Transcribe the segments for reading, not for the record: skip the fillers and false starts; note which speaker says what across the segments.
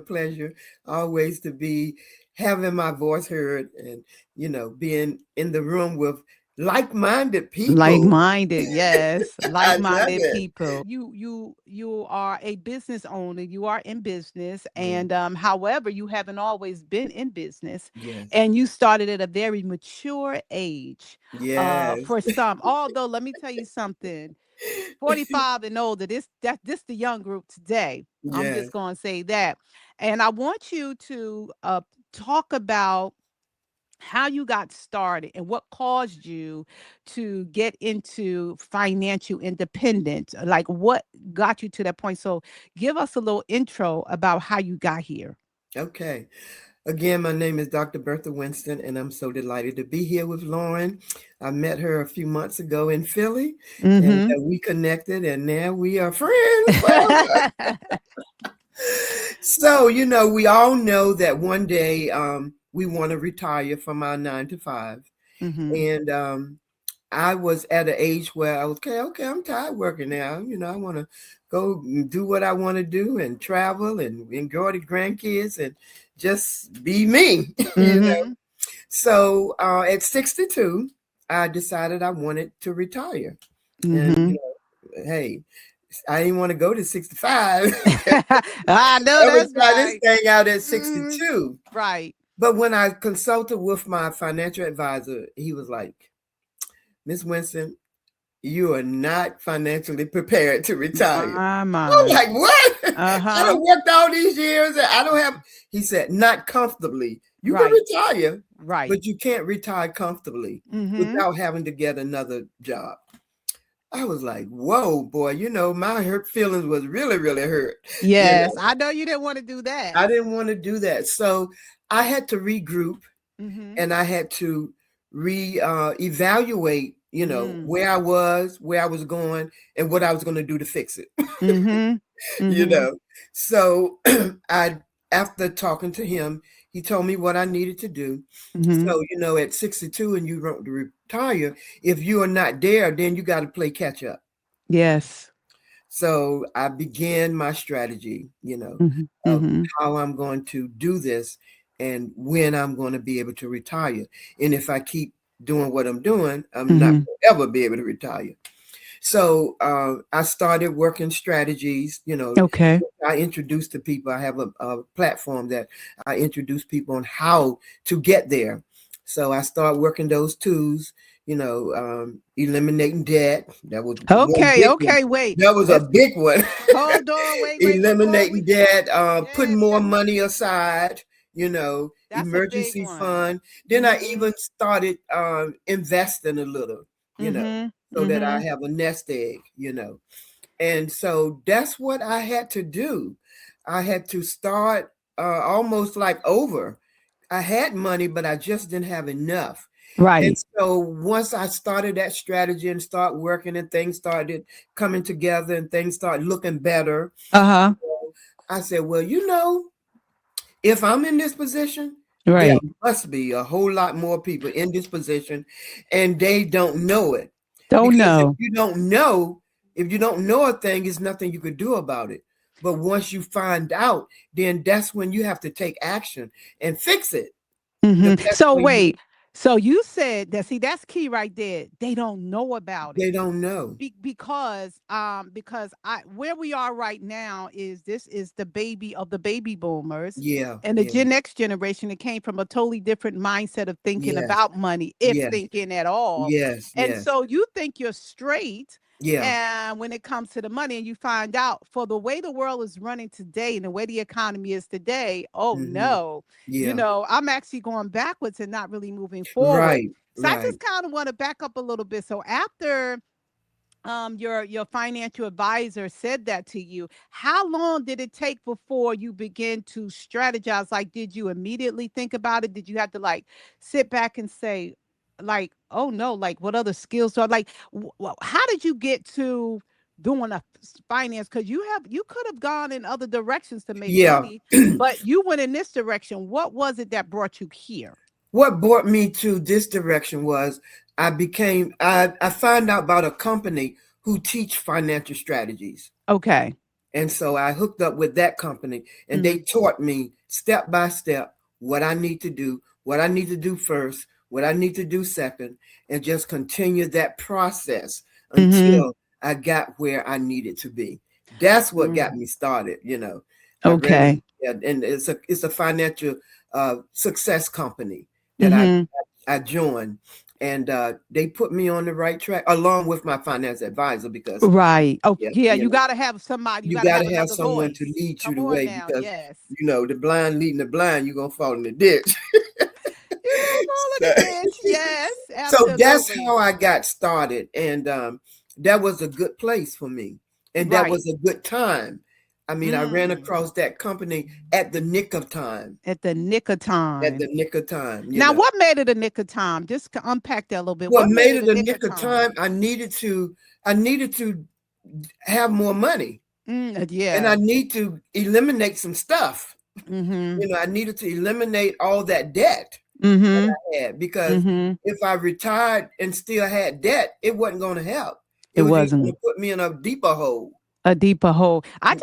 Speaker 1: Pleasure always to be having my voice heard and, being in the room with like-minded people.
Speaker 2: Like-minded, yes,
Speaker 1: I love
Speaker 2: like-minded
Speaker 1: it.
Speaker 2: people. You are a business owner. You are in business,
Speaker 1: Yeah.
Speaker 2: and however, you haven't always been in business,
Speaker 1: Yes.
Speaker 2: and you started at a very mature age.
Speaker 1: Yes.
Speaker 2: For some, although let me tell you something. 45 and older, this the young group today. I'm just
Speaker 1: Yes.
Speaker 2: going to say that. And I want you to talk about how you got started and what caused you to get into financial independence. Like what got you to that point? So give us a little intro about how you got here.
Speaker 1: Okay. Again, my name is Dr. Bertha Winston, and I'm so delighted to be here with Lauren. I met her a few months ago in Philly, and
Speaker 2: Mm-hmm.
Speaker 1: we connected, and now we are friends forever. So, we all know that one day we want to retire from our 9 to 5.
Speaker 2: Mm-hmm.
Speaker 1: And I was at an age where I was, okay, I'm tired working now. I want to go and do what I want to do and travel and enjoy the grandkids and just be me,
Speaker 2: Mm-hmm.
Speaker 1: So at 62, I decided I wanted to retire. And,
Speaker 2: Mm-hmm.
Speaker 1: hey, I didn't want to go to 65.
Speaker 2: I know
Speaker 1: I would
Speaker 2: that's
Speaker 1: try this
Speaker 2: right.
Speaker 1: thing out at
Speaker 2: Mhm.
Speaker 1: 62.
Speaker 2: Right.
Speaker 1: But when I consulted with my financial advisor, he was like, Miss Winston, you are not financially prepared to retire.
Speaker 2: My,
Speaker 1: I'm
Speaker 2: my.
Speaker 1: like, what? I
Speaker 2: Uh-huh.
Speaker 1: don't worked all these years and I don't have, he said, not comfortably. You can
Speaker 2: Right.
Speaker 1: retire,
Speaker 2: Right.
Speaker 1: but you can't retire comfortably
Speaker 2: Mm-hmm.
Speaker 1: without having to get another job. I was like, whoa, boy, my hurt feelings was really, really hurt. You
Speaker 2: Yes.
Speaker 1: know,
Speaker 2: I know you didn't want to do that.
Speaker 1: I didn't want to do that. So I had to regroup
Speaker 2: Mm-hmm.
Speaker 1: and I had to evaluate,
Speaker 2: Mm.
Speaker 1: where I was going, and what I was going to do to fix it.
Speaker 2: Mm-hmm.
Speaker 1: you
Speaker 2: Mm-hmm.
Speaker 1: know. So I, after talking to him, he told me what I needed to do.
Speaker 2: Mm-hmm.
Speaker 1: So, at 62 and you want to retire, if you are not there, then you got to play catch up.
Speaker 2: Yes.
Speaker 1: So I began my strategy,
Speaker 2: Mm-hmm.
Speaker 1: of
Speaker 2: Mm-hmm.
Speaker 1: how I'm going to do this and when I'm going to be able to retire. And if I keep doing what I'm doing, I'm not
Speaker 2: Mm-hmm.
Speaker 1: going to ever be able to retire. So I started working strategies,
Speaker 2: Okay.
Speaker 1: I introduce to people. I have a platform that I introduce people on how to get there. So I start working those tools, eliminating debt. That was one
Speaker 2: Okay.
Speaker 1: big one.
Speaker 2: Okay. Wait.
Speaker 1: That was a
Speaker 2: Let's
Speaker 1: big one.
Speaker 2: hold on. Wait. Before
Speaker 1: Eliminating
Speaker 2: we.
Speaker 1: debt, putting
Speaker 2: Yes.
Speaker 1: more
Speaker 2: Yes.
Speaker 1: money aside,
Speaker 2: That's a big
Speaker 1: emergency
Speaker 2: one.
Speaker 1: fund. Then I
Speaker 2: Mm-hmm.
Speaker 1: even started investing a little,
Speaker 2: Mm-hmm.
Speaker 1: so that
Speaker 2: Mm-hmm.
Speaker 1: I have a nest egg, and so that's what I had to do. I had to start almost like over. I had money, but I just didn't have enough. And
Speaker 2: Right.
Speaker 1: so once I started that strategy and start working and things started coming together and things started looking better,
Speaker 2: Uh-huh.
Speaker 1: I said, well, if I'm in this position, there
Speaker 2: Right.
Speaker 1: must be a whole lot more people in this position and they don't know it.
Speaker 2: Don't
Speaker 1: Because
Speaker 2: know.
Speaker 1: if you don't know a thing, there's nothing you could do about it. But once you find out, then that's when you have to take action and fix it the
Speaker 2: Mm-hmm.
Speaker 1: best
Speaker 2: So
Speaker 1: way you
Speaker 2: wait. So you said that. See, that's key right there. They don't know about
Speaker 1: they
Speaker 2: it.
Speaker 1: don't know.
Speaker 2: Because I where we are right now is this is the baby of the baby boomers
Speaker 1: Yeah,
Speaker 2: and the
Speaker 1: yeah,
Speaker 2: Gen X generation that came from a totally different mindset of thinking
Speaker 1: yes,
Speaker 2: about money, if
Speaker 1: yes,
Speaker 2: thinking at all.
Speaker 1: yes,
Speaker 2: And
Speaker 1: yes,
Speaker 2: so you think you're straight.
Speaker 1: yeah.
Speaker 2: And when it comes to the money, and you find out for the way the world is running today and the way the economy is today, oh
Speaker 1: Hmm.
Speaker 2: no,
Speaker 1: Yeah,
Speaker 2: I'm actually going backwards and not really moving forward.
Speaker 1: right,
Speaker 2: So I
Speaker 1: right.
Speaker 2: just kind of want to back up a little bit. So after your financial advisor said that to you, how long did it take before you began to strategize? Like, did you immediately think about it? Did you have to like sit back and say, like, oh no, like what other skills are like how did you get to doing a finance? Because you could have gone in other directions to make
Speaker 1: Yeah.
Speaker 2: money, but you went in this direction. What was it that brought you here?
Speaker 1: What brought me to this direction was I found out about a company who teach financial strategies.
Speaker 2: Okay.
Speaker 1: And so I hooked up with that company, and they
Speaker 2: Mhm.
Speaker 1: taught me step by step what I need to do, what I need to do first, what I need to do second, and just continue that process
Speaker 2: Mhm.
Speaker 1: until I got where I needed to be. That's what got
Speaker 2: Mm.
Speaker 1: me started, you know. I really,
Speaker 2: Okay.
Speaker 1: and it's a financial success company that
Speaker 2: Mhm.
Speaker 1: I joined, and they put me on the right track along with my finance advisor because
Speaker 2: Right. Oh,
Speaker 1: yeah,
Speaker 2: yeah,
Speaker 1: you
Speaker 2: you
Speaker 1: know,
Speaker 2: gotta have somebody, you
Speaker 1: you
Speaker 2: gotta
Speaker 1: got
Speaker 2: have
Speaker 1: to have
Speaker 2: another
Speaker 1: someone to
Speaker 2: voice.
Speaker 1: lead you
Speaker 2: Come
Speaker 1: the
Speaker 2: on
Speaker 1: way
Speaker 2: now,
Speaker 1: because
Speaker 2: yes.
Speaker 1: the blind leading the blind, you're gonna fall in the ditch.
Speaker 2: You gonna fall in
Speaker 1: so,
Speaker 2: the ditch. Yes,
Speaker 1: so that's
Speaker 2: absolutely.
Speaker 1: how I got started, and that was a good place for me, and that
Speaker 2: Right.
Speaker 1: was a good time. I mean, I ran
Speaker 2: Mm.
Speaker 1: across that company at the nick of time.
Speaker 2: At the nick of
Speaker 1: At the
Speaker 2: time.
Speaker 1: nick of time,
Speaker 2: Now, what made it a nick of time? Just to unpack that a little bit.
Speaker 1: What
Speaker 2: What made
Speaker 1: made
Speaker 2: it
Speaker 1: it
Speaker 2: a
Speaker 1: a
Speaker 2: nick of
Speaker 1: nick of
Speaker 2: time?
Speaker 1: time? I needed to have more money, and I
Speaker 2: Yeah.
Speaker 1: need to eliminate some stuff.
Speaker 2: Mhm.
Speaker 1: I needed to eliminate all that debt
Speaker 2: Mhm.
Speaker 1: had because
Speaker 2: Mhm.
Speaker 1: if I retired and still had debt, it wasn't going to help. It
Speaker 2: It
Speaker 1: was just going
Speaker 2: wasn't
Speaker 1: to put me in a deeper hole.
Speaker 2: a deeper hole. I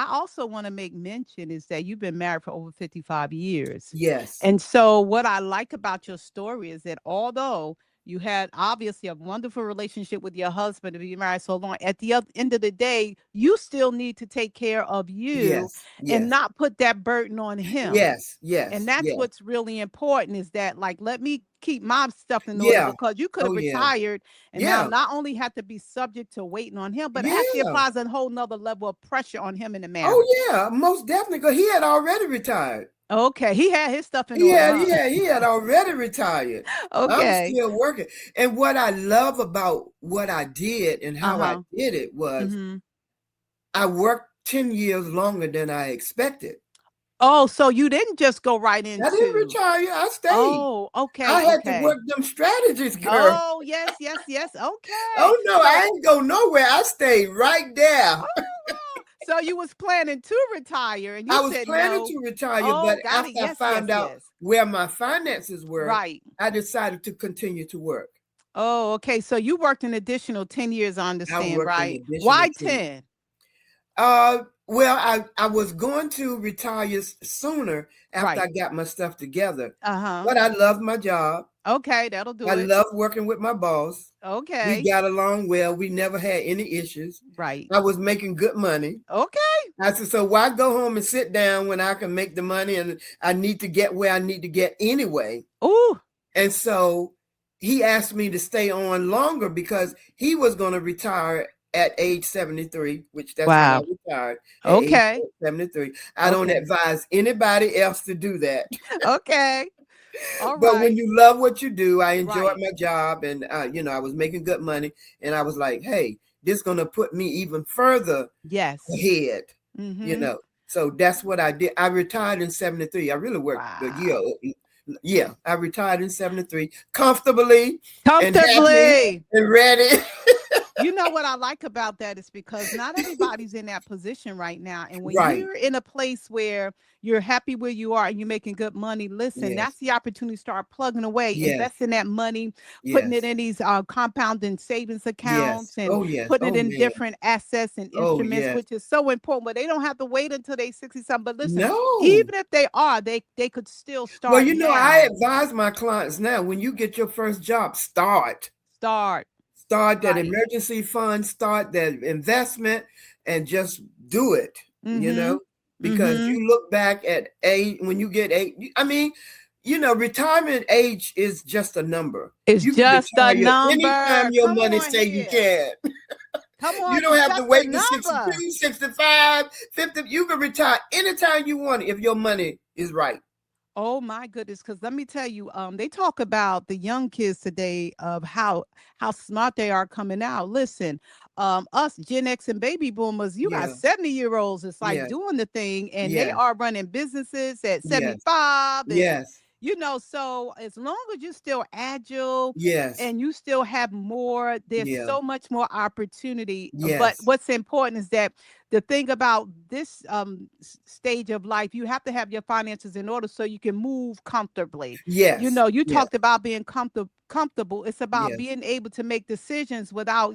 Speaker 2: also want to make mention is that you've been married for over 55 years.
Speaker 1: Yes,
Speaker 2: And so what I like about your story is that although you had obviously a wonderful relationship with your husband to be married so long, at the end of the day, you still need to take care of you
Speaker 1: yes,
Speaker 2: and
Speaker 1: yes,
Speaker 2: not put that burden on him.
Speaker 1: yes,
Speaker 2: And
Speaker 1: yes,
Speaker 2: that's
Speaker 1: yes,
Speaker 2: what's really important is that, like, let me keep my stuff in order
Speaker 1: yeah.
Speaker 2: because you could
Speaker 1: Oh
Speaker 2: have
Speaker 1: yeah,
Speaker 2: retired and now
Speaker 1: yeah,
Speaker 2: not only have to be subject to waiting on him, but actually
Speaker 1: yeah.
Speaker 2: applies a whole nother level of pressure on him in the marriage.
Speaker 1: Oh yeah, most definitely. Because he had already retired.
Speaker 2: Okay, he had his stuff in
Speaker 1: He
Speaker 2: order,
Speaker 1: had,
Speaker 2: huh?
Speaker 1: he had, he had already retired. I'm
Speaker 2: Okay.
Speaker 1: still working. And what I love about what I did and how I
Speaker 2: Uh-huh.
Speaker 1: did it was
Speaker 2: Mhm.
Speaker 1: I worked 10 years longer than I expected.
Speaker 2: Oh, so you didn't just go right
Speaker 1: I didn't
Speaker 2: into.
Speaker 1: retire. I stayed.
Speaker 2: Oh, okay,
Speaker 1: I had to
Speaker 2: okay.
Speaker 1: work them strategies, girl.
Speaker 2: Oh, yes, yes, yes. Okay.
Speaker 1: Oh no,
Speaker 2: So,
Speaker 1: I ain't go nowhere. I stayed right there.
Speaker 2: oh wow. So you was planning to retire and you
Speaker 1: I was
Speaker 2: said
Speaker 1: planning
Speaker 2: no.
Speaker 1: to retire, but
Speaker 2: Oh, got it.
Speaker 1: after I
Speaker 2: Yes, yes,
Speaker 1: found out
Speaker 2: yes.
Speaker 1: where my finances were,
Speaker 2: Right.
Speaker 1: I decided to continue to work.
Speaker 2: Oh, okay. So you worked an additional 10 years, I
Speaker 1: I
Speaker 2: understand,
Speaker 1: worked an
Speaker 2: right?
Speaker 1: additional
Speaker 2: Why
Speaker 1: 10.
Speaker 2: 10?
Speaker 1: Well, I was going to retire sooner after I
Speaker 2: Right.
Speaker 1: got my stuff together,
Speaker 2: Uh-huh.
Speaker 1: but I loved my job.
Speaker 2: Okay, that'll
Speaker 1: I
Speaker 2: do it.
Speaker 1: loved working with my boss. We
Speaker 2: Okay.
Speaker 1: got along well. We never had any issues.
Speaker 2: Right.
Speaker 1: I was making good money.
Speaker 2: Okay.
Speaker 1: I said, so why go home and sit down when I can make the money and I need to get where I need to get anyway?
Speaker 2: Ooh.
Speaker 1: And so he asked me to stay on longer because he was going to retire at age 73, which that's when I
Speaker 2: Wow.
Speaker 1: retired at age
Speaker 2: Okay.
Speaker 1: 73. I don't
Speaker 2: Okay.
Speaker 1: advise anybody else to do that.
Speaker 2: Okay. All
Speaker 1: But when
Speaker 2: right.
Speaker 1: you love what you do, I enjoyed
Speaker 2: Right.
Speaker 1: my job and I was making good money and I was like, hey, this is going to put me even further
Speaker 2: Yes.
Speaker 1: ahead, you
Speaker 2: Mhm.
Speaker 1: know. So that's what I did. I retired in 73. I really worked a year.
Speaker 2: Wow.
Speaker 1: Yeah, I retired in 73 comfortably and happy
Speaker 2: Comfortably.
Speaker 1: and ready.
Speaker 2: You know what I like about that is because not everybody's in that position right now. And when
Speaker 1: Right.
Speaker 2: you're in a place where you're happy where you are and you're making good money, listen,
Speaker 1: Yes.
Speaker 2: that's the opportunity to start plugging away,
Speaker 1: Yes.
Speaker 2: investing that money, putting it
Speaker 1: Yes.
Speaker 2: in these compounding savings
Speaker 1: Yes.
Speaker 2: accounts and
Speaker 1: Oh, yes.
Speaker 2: putting it
Speaker 1: Oh,
Speaker 2: in
Speaker 1: man.
Speaker 2: different assets and
Speaker 1: Oh,
Speaker 2: instruments,
Speaker 1: yes.
Speaker 2: which is so important. But they don't have to wait until they 60 something. But listen,
Speaker 1: No.
Speaker 2: even if they are, they could still
Speaker 1: Well,
Speaker 2: start
Speaker 1: I
Speaker 2: now.
Speaker 1: advise my clients now when you get your first job, start.
Speaker 2: Start.
Speaker 1: Start that
Speaker 2: Right.
Speaker 1: emergency fund, start that investment, and just do it,
Speaker 2: Mm-hmm.
Speaker 1: because
Speaker 2: Mm-hmm.
Speaker 1: you look back at age when you get eight. I mean, retirement age is just a number.
Speaker 2: It's
Speaker 1: You can
Speaker 2: just a
Speaker 1: retire anytime
Speaker 2: number.
Speaker 1: your
Speaker 2: Come
Speaker 1: money
Speaker 2: on
Speaker 1: say you
Speaker 2: here.
Speaker 1: can.
Speaker 2: Come
Speaker 1: You
Speaker 2: on.
Speaker 1: don't
Speaker 2: It's
Speaker 1: have to
Speaker 2: just a
Speaker 1: wait to
Speaker 2: number.
Speaker 1: 62, 65, 50. You can retire anytime you want if your money is right.
Speaker 2: Oh my goodness. Because let me tell you, they talk about the young kids today of how smart they are coming out. Listen, us Gen X and baby boomers, you got
Speaker 1: Yeah.
Speaker 2: 70-year-olds. It's like
Speaker 1: Yeah.
Speaker 2: doing the thing, and they
Speaker 1: Yes.
Speaker 2: are running businesses at
Speaker 1: Yes.
Speaker 2: 75 and
Speaker 1: Yes.
Speaker 2: so as long as you're still agile
Speaker 1: Yes.
Speaker 2: and you still have more, there's
Speaker 1: Yeah.
Speaker 2: so much more opportunity. But
Speaker 1: Yes.
Speaker 2: what's important is that the thing about this stage of life, you have to have your finances in order so you can move comfortably. You
Speaker 1: Yes,
Speaker 2: know, you
Speaker 1: yes,
Speaker 2: talked about being comfortable. It's about
Speaker 1: yes,
Speaker 2: being able to make decisions without,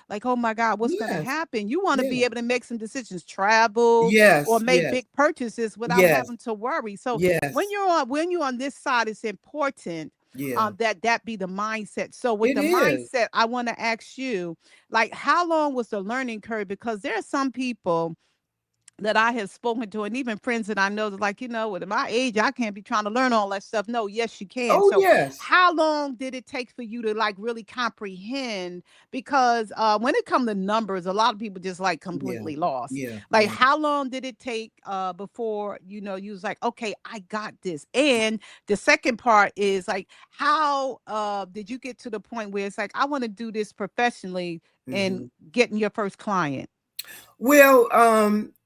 Speaker 2: like, oh my God, what's going to
Speaker 1: yes,
Speaker 2: happen? You want to be
Speaker 1: yes,
Speaker 2: able to make some decisions, travel or
Speaker 1: yes,
Speaker 2: make
Speaker 1: yes,
Speaker 2: big purchases without
Speaker 1: yes,
Speaker 2: having to worry. So
Speaker 1: yes,
Speaker 2: when you're on this side, it's important
Speaker 1: yeah.
Speaker 2: that be the mindset. So with
Speaker 1: It
Speaker 2: the
Speaker 1: is.
Speaker 2: mindset, I want to ask you, like, how long was the learning curve? Because there are some people that I have spoken to, and even friends that I know that, like, at my age, I can't be trying to learn all that stuff. No, yes, you can.
Speaker 1: Oh
Speaker 2: So,
Speaker 1: yes.
Speaker 2: how long did it take for you to like really comprehend? Because when it comes to numbers, a lot of people just like
Speaker 1: Yeah,
Speaker 2: completely lost.
Speaker 1: yeah,
Speaker 2: Like,
Speaker 1: yeah.
Speaker 2: how long did it take before you was like, okay, I got this? And the second part is like, how did you get to the point where it's like, I want to do this professionally and
Speaker 1: Hmm.
Speaker 2: getting your first client?
Speaker 1: Well,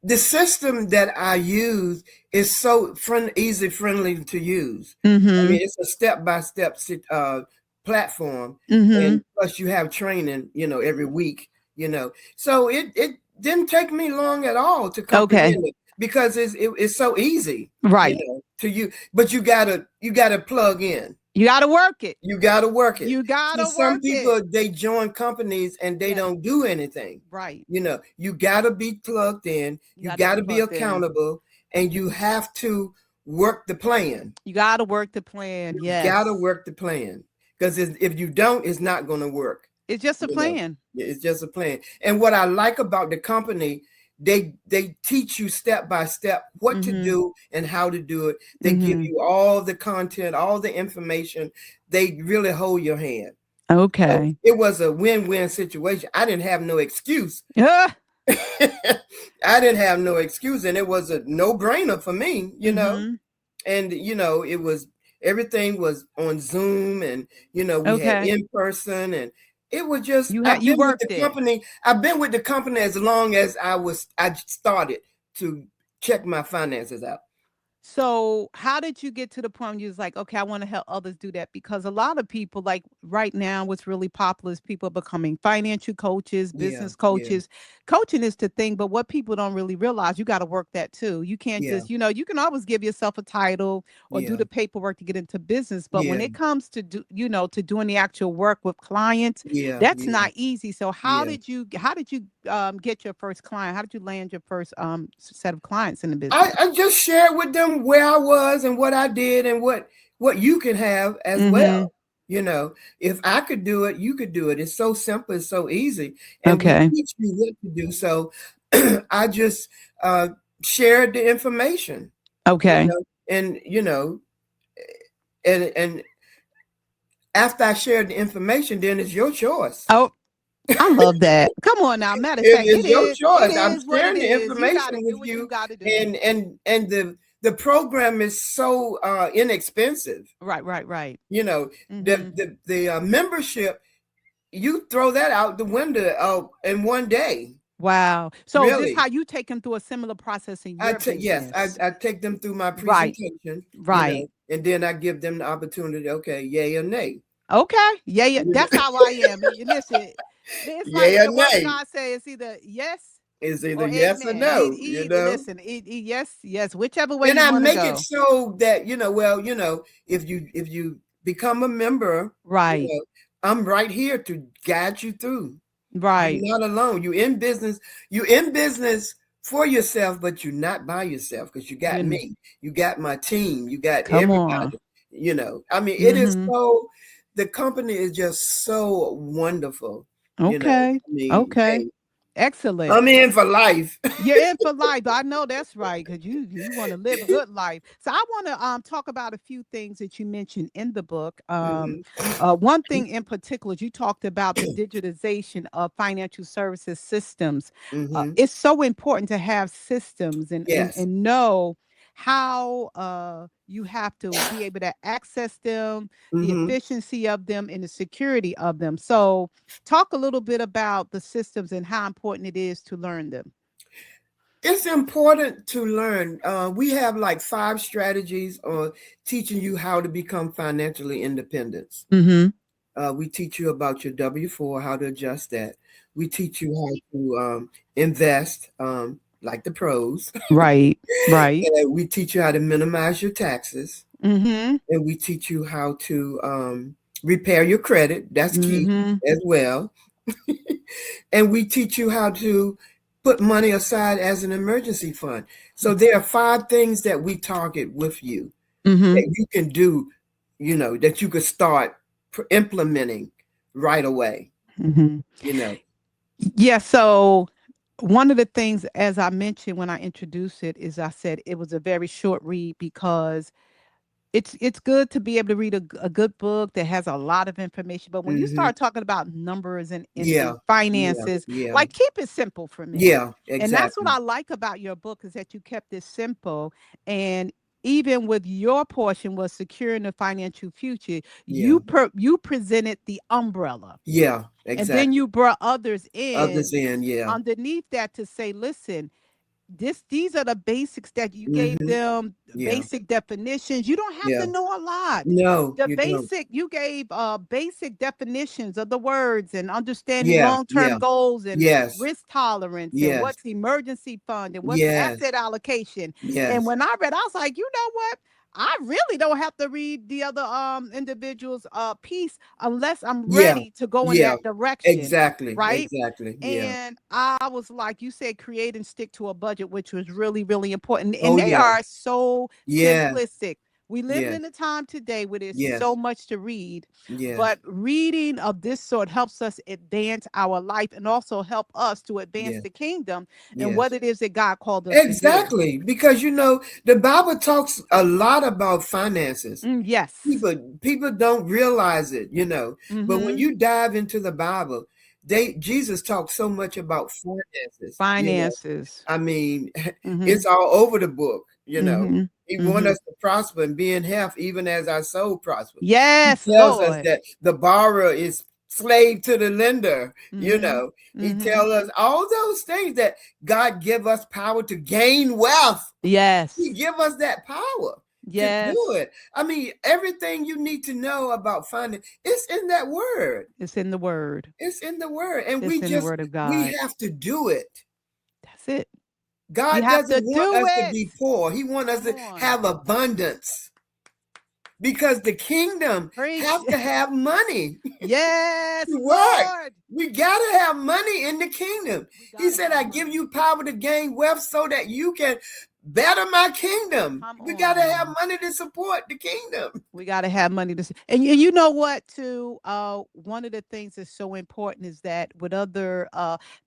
Speaker 1: the system that I use is so easy, friendly to use. I
Speaker 2: Mm-hmm.
Speaker 1: mean, it's a step-by-step platform,
Speaker 2: Mm-hmm.
Speaker 1: and plus you have training, every week, So it didn't take me long at all to
Speaker 2: Okay.
Speaker 1: comprehend it because it's so easy,
Speaker 2: Right.
Speaker 1: to you. But you gotta plug in.
Speaker 2: You got to work it.
Speaker 1: You got to work it.
Speaker 2: You got
Speaker 1: See,
Speaker 2: to
Speaker 1: some
Speaker 2: work it.
Speaker 1: people, they join companies and they
Speaker 2: Yes.
Speaker 1: don't do anything.
Speaker 2: Right.
Speaker 1: You got to be plugged in.
Speaker 2: You
Speaker 1: You
Speaker 2: got to
Speaker 1: got
Speaker 2: be
Speaker 1: to be
Speaker 2: plugged in.
Speaker 1: accountable, and you have to work the plan.
Speaker 2: You got to work the plan.
Speaker 1: You got to
Speaker 2: Yes.
Speaker 1: work the plan because if you don't, it's not going to work.
Speaker 2: It's just a
Speaker 1: You know,
Speaker 2: plan.
Speaker 1: it's just a plan. And what I like about the company, they teach you step by step what to
Speaker 2: Mm-hmm.
Speaker 1: do and how to do it. They give
Speaker 2: Mm-hmm.
Speaker 1: you all the content, all the information. They really hold your hand. So
Speaker 2: Okay.
Speaker 1: it was a win-win situation. I didn't have no excuse.
Speaker 2: Yeah.
Speaker 1: I didn't have no excuse, and it was a no-brainer for me.
Speaker 2: Mm-hmm.
Speaker 1: And it was everything was on Zoom, and we had
Speaker 2: Okay.
Speaker 1: in person, and it was just
Speaker 2: You worked it.
Speaker 1: I've been with the company as long as I started to check my finances out.
Speaker 2: So, how did you get to the point where you was like, okay, I want to help others do that? Because a lot of people, like right now, what's really popular is people becoming financial coaches,
Speaker 1: Yeah,
Speaker 2: business
Speaker 1: yeah,
Speaker 2: coaches. Coaching is the thing, but what people don't really realize, you got to work that too. You can't
Speaker 1: yeah,
Speaker 2: just, you can always give yourself a title or do
Speaker 1: yeah,
Speaker 2: the paperwork to get into business. But when
Speaker 1: yeah,
Speaker 2: it comes to to doing the actual work with clients,
Speaker 1: yeah,
Speaker 2: that's
Speaker 1: yeah,
Speaker 2: not easy. So,
Speaker 1: yeah.
Speaker 2: how did you get your first client? How did you land your first set of clients in the
Speaker 1: I,
Speaker 2: business?
Speaker 1: I just shared with them where I was and what I did and what you can have as
Speaker 2: Mm-hmm.
Speaker 1: well. If I could do it, you could do it. It's so simple, it's so easy, and we
Speaker 2: Okay.
Speaker 1: teach you what to do. So I just uh, shared the information, you
Speaker 2: Okay.
Speaker 1: know, and you know, and after I shared the information, then it's your choice.
Speaker 2: Oh, I love that. Come on now. Matter of
Speaker 1: It
Speaker 2: fact,
Speaker 1: is your
Speaker 2: it
Speaker 1: choice. I'm
Speaker 2: is what it
Speaker 1: sharing the
Speaker 2: is. You got to
Speaker 1: information
Speaker 2: do
Speaker 1: with
Speaker 2: what you
Speaker 1: you,
Speaker 2: got to do.
Speaker 1: and the program is so inexpensive.
Speaker 2: Right, right, right.
Speaker 1: You know,
Speaker 2: Mm-hmm.
Speaker 1: the membership, you throw that out the window in one day.
Speaker 2: Wow. So this
Speaker 1: Really,
Speaker 2: how you take them through a similar process in your
Speaker 1: yes,
Speaker 2: business.
Speaker 1: I take them through my
Speaker 2: Right,
Speaker 1: presentation,
Speaker 2: right.
Speaker 1: and then I give them the opportunity. Okay, yay or nay.
Speaker 2: Okay. Yeah, yeah.
Speaker 1: You
Speaker 2: That's
Speaker 1: know,
Speaker 2: how I am. Listen, it's
Speaker 1: yay
Speaker 2: like
Speaker 1: or
Speaker 2: the word of
Speaker 1: nay.
Speaker 2: God says it's either yes
Speaker 1: Is either
Speaker 2: or
Speaker 1: yes or
Speaker 2: amen.
Speaker 1: no.
Speaker 2: Listen, yes, yes, whichever way
Speaker 1: And
Speaker 2: you
Speaker 1: I
Speaker 2: want to
Speaker 1: make it
Speaker 2: go.
Speaker 1: so that if you become a member, you
Speaker 2: Right,
Speaker 1: know I'm right here to guide you through.
Speaker 2: right.
Speaker 1: You're not alone. You're in business for yourself, but you're not by yourself because you got
Speaker 2: You
Speaker 1: me, you got my team, you got
Speaker 2: come on.
Speaker 1: everybody. I mean, it is
Speaker 2: Mm-hmm.
Speaker 1: so, the company is just so wonderful.
Speaker 2: Okay.
Speaker 1: I mean,
Speaker 2: Okay.
Speaker 1: hey,
Speaker 2: Excellent.
Speaker 1: I'm in for life.
Speaker 2: You're in for life. I know that's right because you want to live a good life. So I want to talk about a few things that you mentioned in the book.
Speaker 1: Hmm.
Speaker 2: One thing in particular, you talked about the digitization of financial services systems.
Speaker 1: Hmm.
Speaker 2: It's so important to have systems and
Speaker 1: Yes.
Speaker 2: and know how you have to be able to access them, the
Speaker 1: Hmm.
Speaker 2: efficiency of them, and the security of them. So talk a little bit about the systems and how important it is to learn them.
Speaker 1: It's important to learn. We have like 5 strategies on teaching you how to become financially independent.
Speaker 2: Mhm.
Speaker 1: We teach you about your W-4, how to adjust that. We teach you how to invest, like the pros.
Speaker 2: Right. Right.
Speaker 1: And we teach you how to minimize your taxes.
Speaker 2: Mm-hmm.
Speaker 1: And we teach you how to repair your credit. That's key
Speaker 2: Mm-hmm.
Speaker 1: as well. And we teach you how to put money aside as an emergency fund. So there are 5 things that we target with you
Speaker 2: Mm-hmm.
Speaker 1: that you can do, that you could start implementing right away,
Speaker 2: Mm-hmm.
Speaker 1: you know.
Speaker 2: Yeah. So one of the things, as I mentioned when I introduced it, is I said it was a very short read because it's good to be able to read a good book that has a lot of information. But when you
Speaker 1: Hmm.
Speaker 2: start talking about numbers
Speaker 1: Yeah,
Speaker 2: and
Speaker 1: yeah,
Speaker 2: finances,
Speaker 1: yeah,
Speaker 2: like keep it simple for me.
Speaker 1: yeah,
Speaker 2: And that's what
Speaker 1: exactly.
Speaker 2: I like about your book is that you kept it simple. And even with your portion was securing the financial future,
Speaker 1: Yeah,
Speaker 2: you presented the umbrella.
Speaker 1: yeah,
Speaker 2: And then
Speaker 1: exactly.
Speaker 2: you brought others in
Speaker 1: Others in, yeah.
Speaker 2: underneath that to say, listen, these are the basics that you gave
Speaker 1: Hmm.
Speaker 2: them,
Speaker 1: Yeah,
Speaker 2: basic definitions. You don't have
Speaker 1: yeah.
Speaker 2: to know a lot.
Speaker 1: No,
Speaker 2: The
Speaker 1: you don't.
Speaker 2: basic you gave basic definitions of the words and understanding
Speaker 1: Yeah,
Speaker 2: long-term
Speaker 1: yeah.
Speaker 2: goals and
Speaker 1: Yes,
Speaker 2: risk tolerance and
Speaker 1: yes,
Speaker 2: what's emergency fund and what's
Speaker 1: yes,
Speaker 2: asset allocation. And
Speaker 1: yes.
Speaker 2: when I read, I was like, you know what? I really don't have to read the other individuals piece unless I'm
Speaker 1: Yeah,
Speaker 2: ready to go in
Speaker 1: yeah.
Speaker 2: that direction,
Speaker 1: Exactly,
Speaker 2: right?
Speaker 1: exactly. Yeah.
Speaker 2: And I was like, you said, create and stick to a budget, which was really, really important. And
Speaker 1: Oh,
Speaker 2: they
Speaker 1: yeah.
Speaker 2: are so
Speaker 1: Yeah,
Speaker 2: simplistic. We living
Speaker 1: yeah,
Speaker 2: in a time today where there's
Speaker 1: yes,
Speaker 2: so much to read,
Speaker 1: yes,
Speaker 2: but reading of this sort helps us advance our life and also help us to advance
Speaker 1: yes,
Speaker 2: the kingdom and
Speaker 1: yes.
Speaker 2: what it is that God called us to do.
Speaker 1: Exactly, because the Bible talks a lot about finances.
Speaker 2: Yes.
Speaker 1: People don't realize it. But when
Speaker 2: Mm-hmm.
Speaker 1: you dive into the Bible, Jesus talks so much about finances.
Speaker 2: Finances.
Speaker 1: I mean,
Speaker 2: Mm-hmm.
Speaker 1: it's all over the book.
Speaker 2: Mm-hmm.
Speaker 1: He wants
Speaker 2: Mm-hmm.
Speaker 1: us to prosper and be in health, even as our soul prospers. He
Speaker 2: Yes,
Speaker 1: tells us
Speaker 2: Lord.
Speaker 1: that the borrower is slave to the lender.
Speaker 2: Mm-hmm.
Speaker 1: He
Speaker 2: Mm-hmm.
Speaker 1: tells us all those things that God give us power to gain wealth. He
Speaker 2: Yes.
Speaker 1: give us that power to do
Speaker 2: Yes.
Speaker 1: it. I mean, everything you need to know about finance, it's in that word.
Speaker 2: It's in the word.
Speaker 1: It's in the word. And
Speaker 2: It's in the word of
Speaker 1: we
Speaker 2: God.
Speaker 1: have to do it.
Speaker 2: That's it. You
Speaker 1: God
Speaker 2: have to
Speaker 1: doesn't want
Speaker 2: do
Speaker 1: us to
Speaker 2: it.
Speaker 1: be poor. He wants us
Speaker 2: Come
Speaker 1: to
Speaker 2: on.
Speaker 1: have abundance because the kingdom
Speaker 2: Preach.
Speaker 1: have to have money
Speaker 2: Yes,
Speaker 1: to work.
Speaker 2: Lord.
Speaker 1: We got to have money in the kingdom.
Speaker 2: We
Speaker 1: He
Speaker 2: gotta
Speaker 1: said,
Speaker 2: have
Speaker 1: I give
Speaker 2: money.
Speaker 1: you power to gain wealth so that you can better my kingdom.
Speaker 2: Come
Speaker 1: We got to have
Speaker 2: on.
Speaker 1: money to support the kingdom.
Speaker 2: We got to have money to and you know what too, one of the things that's so important is that with other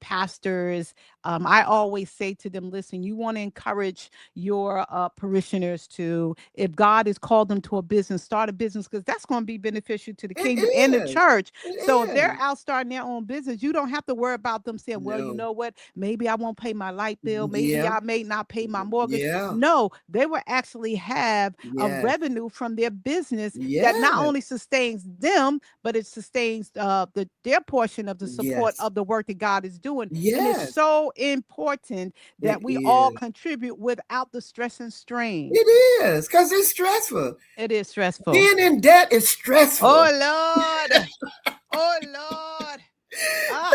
Speaker 2: pastors, I always say to them, listen, you want to encourage your parishioners to, if God has called them to a business, start a business, because that's going to be beneficial to the
Speaker 1: It
Speaker 2: kingdom and the
Speaker 1: is.
Speaker 2: church. So if
Speaker 1: It
Speaker 2: they're
Speaker 1: is.
Speaker 2: out starting their own business, you don't have to worry about them saying, well, you
Speaker 1: No.
Speaker 2: know what, maybe I won't pay my light bill, maybe
Speaker 1: Yeah.
Speaker 2: I may not pay my mortgage.
Speaker 1: Yeah.
Speaker 2: No, they will actually have a
Speaker 1: Yes.
Speaker 2: revenue from their business that not
Speaker 1: Yes.
Speaker 2: only sustains them, but it sustains their portion of the support
Speaker 1: Yes.
Speaker 2: of the work that God is doing. And it's
Speaker 1: Yes.
Speaker 2: so important
Speaker 1: It
Speaker 2: that we all
Speaker 1: is.
Speaker 2: contribute without the stress and strain.
Speaker 1: It is because it's stressful.
Speaker 2: It is stressful.
Speaker 1: Being in debt is stressful.
Speaker 2: Oh Lord. Oh Lord. Ah,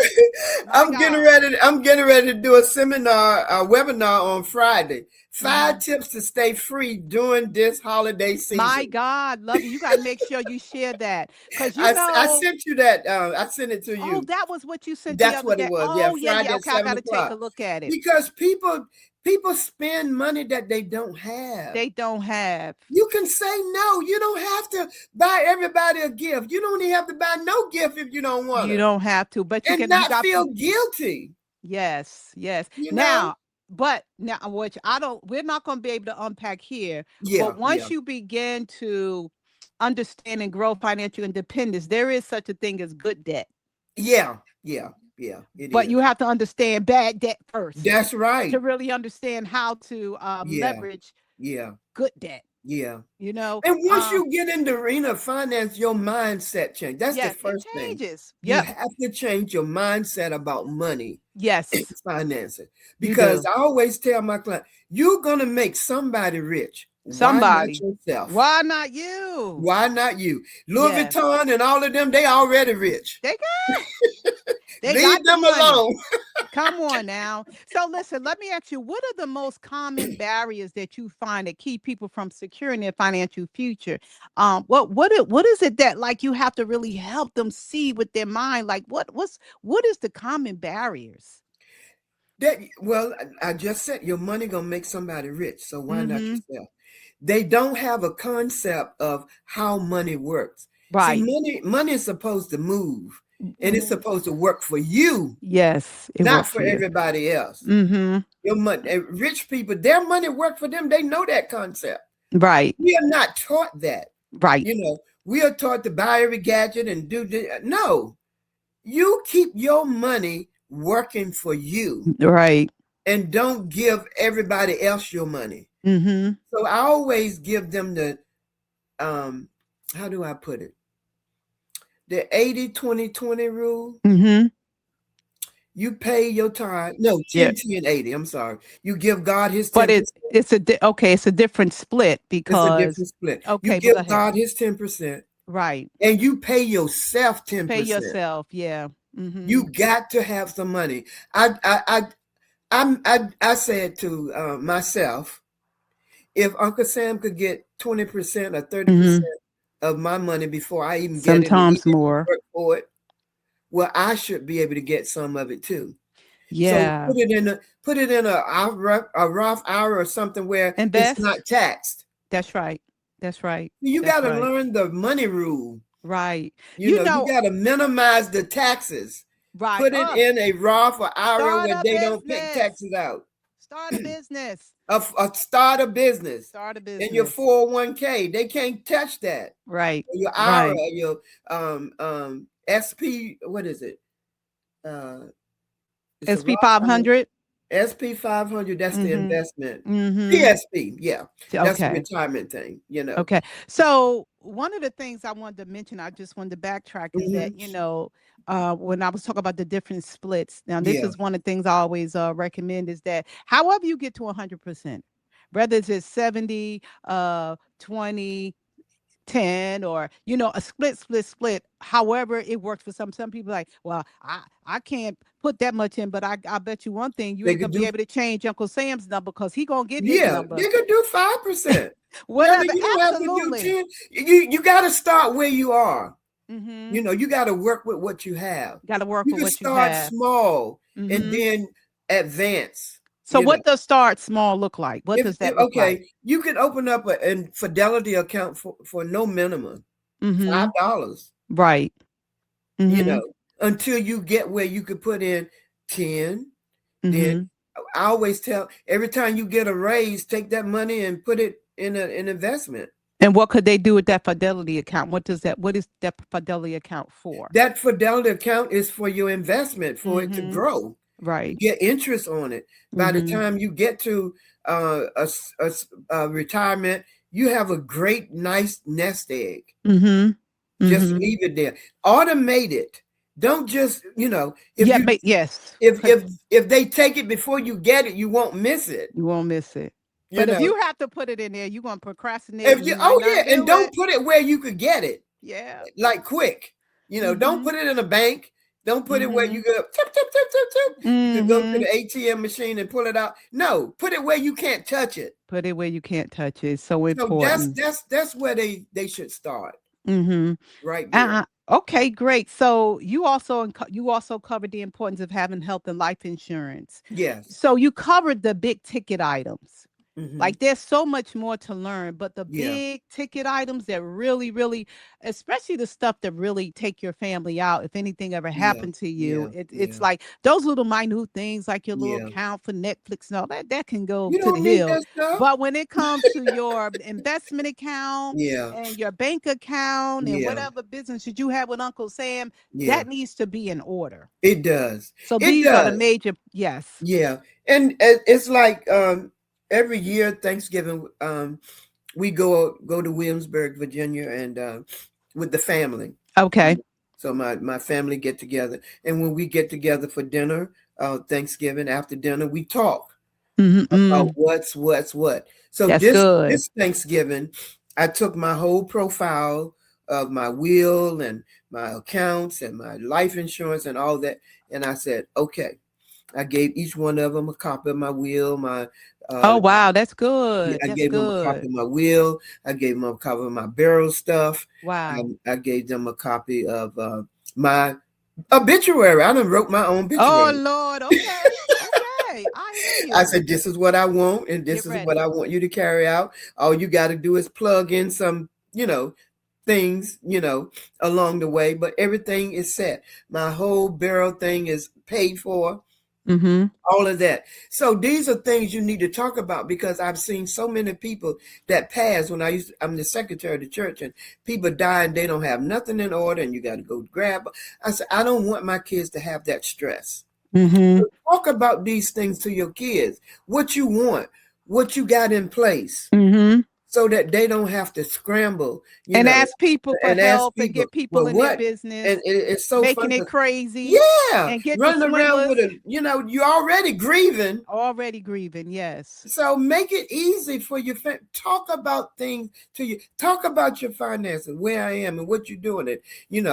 Speaker 2: my
Speaker 1: I'm getting
Speaker 2: God.
Speaker 1: ready. I'm getting ready to do a seminar, a webinar on Friday. 5
Speaker 2: Mhm.
Speaker 1: tips to stay free during this holiday
Speaker 2: My
Speaker 1: season.
Speaker 2: God, love you. You got to make sure you share that because
Speaker 1: I sent you that. I sent it to
Speaker 2: oh,
Speaker 1: you.
Speaker 2: that was what you sent the
Speaker 1: That's
Speaker 2: other
Speaker 1: what it
Speaker 2: day.
Speaker 1: was. Yeah,
Speaker 2: Oh, yeah,
Speaker 1: Friday
Speaker 2: yeah.
Speaker 1: at
Speaker 2: Okay, I got
Speaker 1: 7
Speaker 2: to take a
Speaker 1: o'clock.
Speaker 2: look at it.
Speaker 1: Because people spend money that they don't have.
Speaker 2: They don't have.
Speaker 1: You can say no. You don't have to buy everybody a gift. You don't even have to buy no gift if you don't want
Speaker 2: You
Speaker 1: to.
Speaker 2: don't have to, but
Speaker 1: And
Speaker 2: you
Speaker 1: not
Speaker 2: got
Speaker 1: feel guilty.
Speaker 2: yes, yes.
Speaker 1: You know?
Speaker 2: Now, but now, which I don't, we're not going to be able to unpack here.
Speaker 1: Yeah,
Speaker 2: But
Speaker 1: yeah.
Speaker 2: once you begin to understand and grow financial independence, there is such a thing as good debt.
Speaker 1: Yeah, yeah, yeah. It
Speaker 2: But
Speaker 1: is.
Speaker 2: you have to understand bad debt first
Speaker 1: That's
Speaker 2: to
Speaker 1: right.
Speaker 2: really understand how to
Speaker 1: Yeah,
Speaker 2: leverage
Speaker 1: yeah,
Speaker 2: good debt.
Speaker 1: yeah.
Speaker 2: You know,
Speaker 1: And once you get in the arena of finance, your mindset change. That's the
Speaker 2: yes, it
Speaker 1: first thing.
Speaker 2: changes.
Speaker 1: You
Speaker 2: Yep.
Speaker 1: have to change your mindset about money and
Speaker 2: Yes,
Speaker 1: finances.
Speaker 2: you
Speaker 1: Because
Speaker 2: do.
Speaker 1: I always tell my client, you're gonna make somebody rich Why not
Speaker 2: Somebody.
Speaker 1: yourself?
Speaker 2: Why not you?
Speaker 1: Why not you? Louis
Speaker 2: Yes.
Speaker 1: Vuitton and all of them, they already rich.
Speaker 2: They They
Speaker 1: Leave
Speaker 2: got the
Speaker 1: them
Speaker 2: money.
Speaker 1: alone.
Speaker 2: Come on now. So listen, let me ask you, what are the most common barriers that you find that keep people from securing their financial future? What is it that like you have to really help them see with their mind? Like what is the common barriers?
Speaker 1: Well, I just said your money gonna make somebody rich, so why not
Speaker 2: Mm-hmm.
Speaker 1: yourself? They don't have a concept of how money works. See,
Speaker 2: Right.
Speaker 1: money is supposed to move, and it's
Speaker 2: Mhm.
Speaker 1: supposed to work for you,
Speaker 2: Yes, it
Speaker 1: not
Speaker 2: works
Speaker 1: for
Speaker 2: for you.
Speaker 1: everybody else.
Speaker 2: Mm-hmm.
Speaker 1: Your money, rich people, their money work for them. They know that concept.
Speaker 2: Right.
Speaker 1: We are not taught that.
Speaker 2: Right.
Speaker 1: We are taught to buy every gadget and do the, no. You keep your money working for you
Speaker 2: Right.
Speaker 1: and don't give everybody else your money.
Speaker 2: Mm-hmm.
Speaker 1: So I always give them the how do I put it? The 80-20-20 rule.
Speaker 2: Mm-hmm.
Speaker 1: You pay your tithe. No,
Speaker 2: Yeah.
Speaker 1: 10-10-80. I'm sorry. You give God his
Speaker 2: But
Speaker 1: 10%.
Speaker 2: okay, it's a different split
Speaker 1: It's a
Speaker 2: because
Speaker 1: different split. You
Speaker 2: okay, but
Speaker 1: give
Speaker 2: go ahead.
Speaker 1: God his 10%,
Speaker 2: Right.
Speaker 1: and you pay yourself
Speaker 2: Pay
Speaker 1: 10%.
Speaker 2: yourself. Yeah. Mm-hmm.
Speaker 1: You got to have some money. I said to myself, if Uncle Sam could get 20% or 30%
Speaker 2: Mm-hmm.
Speaker 1: of my money before I even get it and he
Speaker 2: Sometimes
Speaker 1: didn't
Speaker 2: more.
Speaker 1: work for it, well, I should be able to get some of it too. So
Speaker 2: Yeah.
Speaker 1: put it in a Roth IRA or something where it's
Speaker 2: Invest.
Speaker 1: not taxed.
Speaker 2: That's right. That's right.
Speaker 1: You got
Speaker 2: That's
Speaker 1: to
Speaker 2: right.
Speaker 1: learn the money rule.
Speaker 2: Right.
Speaker 1: You got to minimize the taxes.
Speaker 2: Right.
Speaker 1: Put it in a Roth or IRA
Speaker 2: Start
Speaker 1: where
Speaker 2: a
Speaker 1: they don't take
Speaker 2: business.
Speaker 1: taxes out.
Speaker 2: Start a business.
Speaker 1: Start a business.
Speaker 2: Start a
Speaker 1: And your
Speaker 2: business.
Speaker 1: 401k, they can't touch that.
Speaker 2: Right.
Speaker 1: Or your IRA,
Speaker 2: Right.
Speaker 1: or your SP, what is it? It's a
Speaker 2: SP
Speaker 1: Roth IRA.
Speaker 2: 500.
Speaker 1: SP 500, that's the
Speaker 2: Mm-hmm.
Speaker 1: investment.
Speaker 2: Mm-hmm.
Speaker 1: PSP, yeah. That's the
Speaker 2: Okay.
Speaker 1: retirement thing.
Speaker 2: Okay. So one of the things I wanted to mention, I just wanted to backtrack, is that,
Speaker 1: Hmm.
Speaker 2: when I was talking about the different splits, now this
Speaker 1: Yeah.
Speaker 2: is one of the things I always recommend is that however you get to 100%, whether it's 70, 20, 10, or a split, however it works for some people, like, well, I can't put that much in, but I bet you one thing, you
Speaker 1: They
Speaker 2: ain't gonna
Speaker 1: could
Speaker 2: be
Speaker 1: do,
Speaker 2: able to change Uncle Sam's number because he gonna get his
Speaker 1: yeah,
Speaker 2: number.
Speaker 1: they could do 5%. I mean,
Speaker 2: Whatever,
Speaker 1: you don't have to do
Speaker 2: absolutely.
Speaker 1: 10. You got to start where you are.
Speaker 2: Mm-hmm.
Speaker 1: You got to work with what you have.
Speaker 2: Got to work
Speaker 1: You
Speaker 2: with
Speaker 1: can
Speaker 2: what you
Speaker 1: start
Speaker 2: have.
Speaker 1: small and
Speaker 2: Mm-hmm.
Speaker 1: then advance.
Speaker 2: So what does start small look like? What does that look like?
Speaker 1: Okay, you could open up a Fidelity account for no minimum,
Speaker 2: Mm-hmm.
Speaker 1: $5.
Speaker 2: Right.
Speaker 1: You
Speaker 2: Mm-hmm.
Speaker 1: know, until you get where you could put in 10. Then
Speaker 2: Mm-hmm.
Speaker 1: I always tell every time you get a raise, take that money and put it in an investment.
Speaker 2: And what could they do with that Fidelity account? What is that Fidelity account for?
Speaker 1: That Fidelity account is for your investment, for it to
Speaker 2: Mm-hmm.
Speaker 1: grow. You
Speaker 2: Right.
Speaker 1: get interest on it. By the
Speaker 2: Mm-hmm.
Speaker 1: time you get to retirement, you have a great, nice nest egg.
Speaker 2: Mm-hmm.
Speaker 1: Just
Speaker 2: Mm-hmm.
Speaker 1: leave it there. Automate it. Don't just, if
Speaker 2: Yeah,
Speaker 1: you
Speaker 2: but yes.
Speaker 1: if they take it before you get it, you won't miss it.
Speaker 2: You won't miss it.
Speaker 1: You
Speaker 2: But if
Speaker 1: know.
Speaker 2: you have to put it in there, you're gonna procrastinate
Speaker 1: If
Speaker 2: and
Speaker 1: you
Speaker 2: you might
Speaker 1: oh
Speaker 2: not
Speaker 1: yeah, and
Speaker 2: do
Speaker 1: don't
Speaker 2: it.
Speaker 1: put it where you could get it.
Speaker 2: Yeah.
Speaker 1: Like quick. Don't
Speaker 2: Mm-hmm.
Speaker 1: put it in a bank. Don't put it where
Speaker 2: Mm-hmm.
Speaker 1: you go tip, tip, tip, tip, tip. You could go to
Speaker 2: Mm-hmm.
Speaker 1: the ATM machine and pull it out. No, put it where you can't touch it.
Speaker 2: Put it where you can't touch it. It's so
Speaker 1: So that's
Speaker 2: important.
Speaker 1: that's where they should start
Speaker 2: Mm-hmm.
Speaker 1: right there.
Speaker 2: Okay, great. So you also covered the importance of having health and life insurance.
Speaker 1: Yes.
Speaker 2: So you covered the big ticket items.
Speaker 1: Hmm.
Speaker 2: Like there's so much more to learn, but the
Speaker 1: Yeah.
Speaker 2: big ticket items that really, really, especially the stuff that really take your family out, if anything ever
Speaker 1: Yeah.
Speaker 2: happened to you,
Speaker 1: Yeah.
Speaker 2: it's
Speaker 1: Yeah.
Speaker 2: like those little minute things, like your little
Speaker 1: Yeah.
Speaker 2: account for Netflix and all that can go
Speaker 1: You
Speaker 2: to the
Speaker 1: don't need
Speaker 2: hill.
Speaker 1: that stuff.
Speaker 2: But when it comes to your investment account
Speaker 1: Yeah.
Speaker 2: and your bank account and
Speaker 1: Yeah.
Speaker 2: whatever business that you have with Uncle Sam,
Speaker 1: Yeah.
Speaker 2: that needs to be in order.
Speaker 1: It does.
Speaker 2: So
Speaker 1: It
Speaker 2: these are the
Speaker 1: does.
Speaker 2: major, yes.
Speaker 1: Yeah. And it's like every year Thanksgiving we go to Williamsburg, Virginia, and with the family.
Speaker 2: Okay.
Speaker 1: So my family get together, and when we get together for dinner, Thanksgiving after dinner, we talk.
Speaker 2: Mm-hmm.
Speaker 1: about what's what. So
Speaker 2: That's good.
Speaker 1: this Thanksgiving, I took my whole profile of my will and my accounts and my life insurance and all that, and I said, okay. I gave each one of them a copy of my will, my
Speaker 2: Oh,
Speaker 1: uh,
Speaker 2: wow. That's
Speaker 1: yeah,
Speaker 2: good.
Speaker 1: I
Speaker 2: That's
Speaker 1: gave them a copy
Speaker 2: good.
Speaker 1: of my will. I gave them a copy of my burial stuff.
Speaker 2: Wow.
Speaker 1: I gave them a copy of my obituary. I done wrote my own
Speaker 2: Oh,
Speaker 1: obituary.
Speaker 2: Lord. Okay. Okay. I hear
Speaker 1: I
Speaker 2: you.
Speaker 1: said, this is what I want, and
Speaker 2: Get
Speaker 1: this is what
Speaker 2: ready.
Speaker 1: I want you to carry out. All you got to do is plug in some, things, along the way, but everything is set. My whole burial thing is paid for.
Speaker 2: Mm-hmm.
Speaker 1: All of that. So these are things you need to talk about, because I've seen so many people that pass when I'm the secretary of the church, and people die and they don't have nothing in order, and you got to go grab. I said, I don't want my kids to have that stress.
Speaker 2: Mm-hmm.
Speaker 1: So talk about these things to your kids, what you want, what you got in place,
Speaker 2: Mm-hmm.
Speaker 1: so that they don't have to scramble,
Speaker 2: And ask people for
Speaker 1: and ask
Speaker 2: help and
Speaker 1: people,
Speaker 2: get people
Speaker 1: well,
Speaker 2: in their
Speaker 1: what?
Speaker 2: business,
Speaker 1: And it's so
Speaker 2: making
Speaker 1: fun.
Speaker 2: it crazy
Speaker 1: Yeah,
Speaker 2: and get the
Speaker 1: running around with
Speaker 2: swindlers
Speaker 1: you're already grieving.
Speaker 2: already grieving. Yes.
Speaker 1: So make it easy for your talk about things to you. Talk about your finances, where I am and what you're doing, it.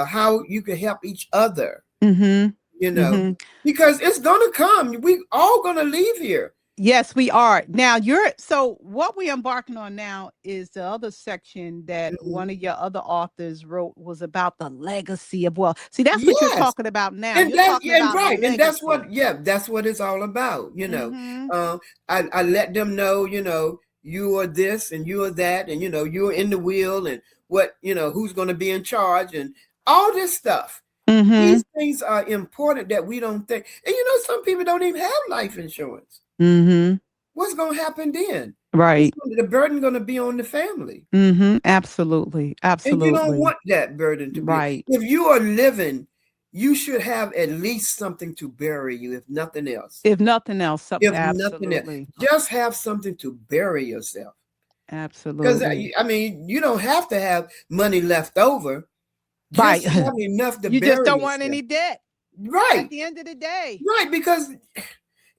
Speaker 1: How you can help each other.
Speaker 2: Mm-hmm.
Speaker 1: You know,
Speaker 2: Mm-hmm.
Speaker 1: because it's gonna come. We all gonna leave here.
Speaker 2: Yes, we are. Now so what we're embarking on now is the other section that
Speaker 1: Mhm.
Speaker 2: one of your other authors wrote was about the legacy of wealth. See, that's what you're
Speaker 1: Yes.
Speaker 2: talking about now.
Speaker 1: And
Speaker 2: You're
Speaker 1: that's
Speaker 2: talking
Speaker 1: yeah, and
Speaker 2: about
Speaker 1: right, and
Speaker 2: legacy.
Speaker 1: that's what it's all about.
Speaker 2: Mm-hmm.
Speaker 1: I let them know, you are this and you are that, and you're in the wheel, and what who's going to be in charge, and all this stuff.
Speaker 2: Mm-hmm.
Speaker 1: These things are important that we don't think. And some people don't even have life insurance.
Speaker 2: Mm-hmm.
Speaker 1: What's going to happen then?
Speaker 2: Right.
Speaker 1: The burden going to be on the family,
Speaker 2: Mm-hmm. Absolutely.
Speaker 1: and you don't
Speaker 2: Absolutely.
Speaker 1: want that burden to be.
Speaker 2: Right.
Speaker 1: If you are living, you should have at least something to bury you, if nothing else.
Speaker 2: If nothing else,
Speaker 1: If nothing else,
Speaker 2: absolutely.
Speaker 1: just have something to bury yourself. Because
Speaker 2: Absolutely.
Speaker 1: I mean, you don't have to have money left over.
Speaker 2: Right.
Speaker 1: Just have enough to
Speaker 2: You just
Speaker 1: bury
Speaker 2: don't want
Speaker 1: yourself.
Speaker 2: any debt
Speaker 1: Right,
Speaker 2: at the end of the day.
Speaker 1: right. Because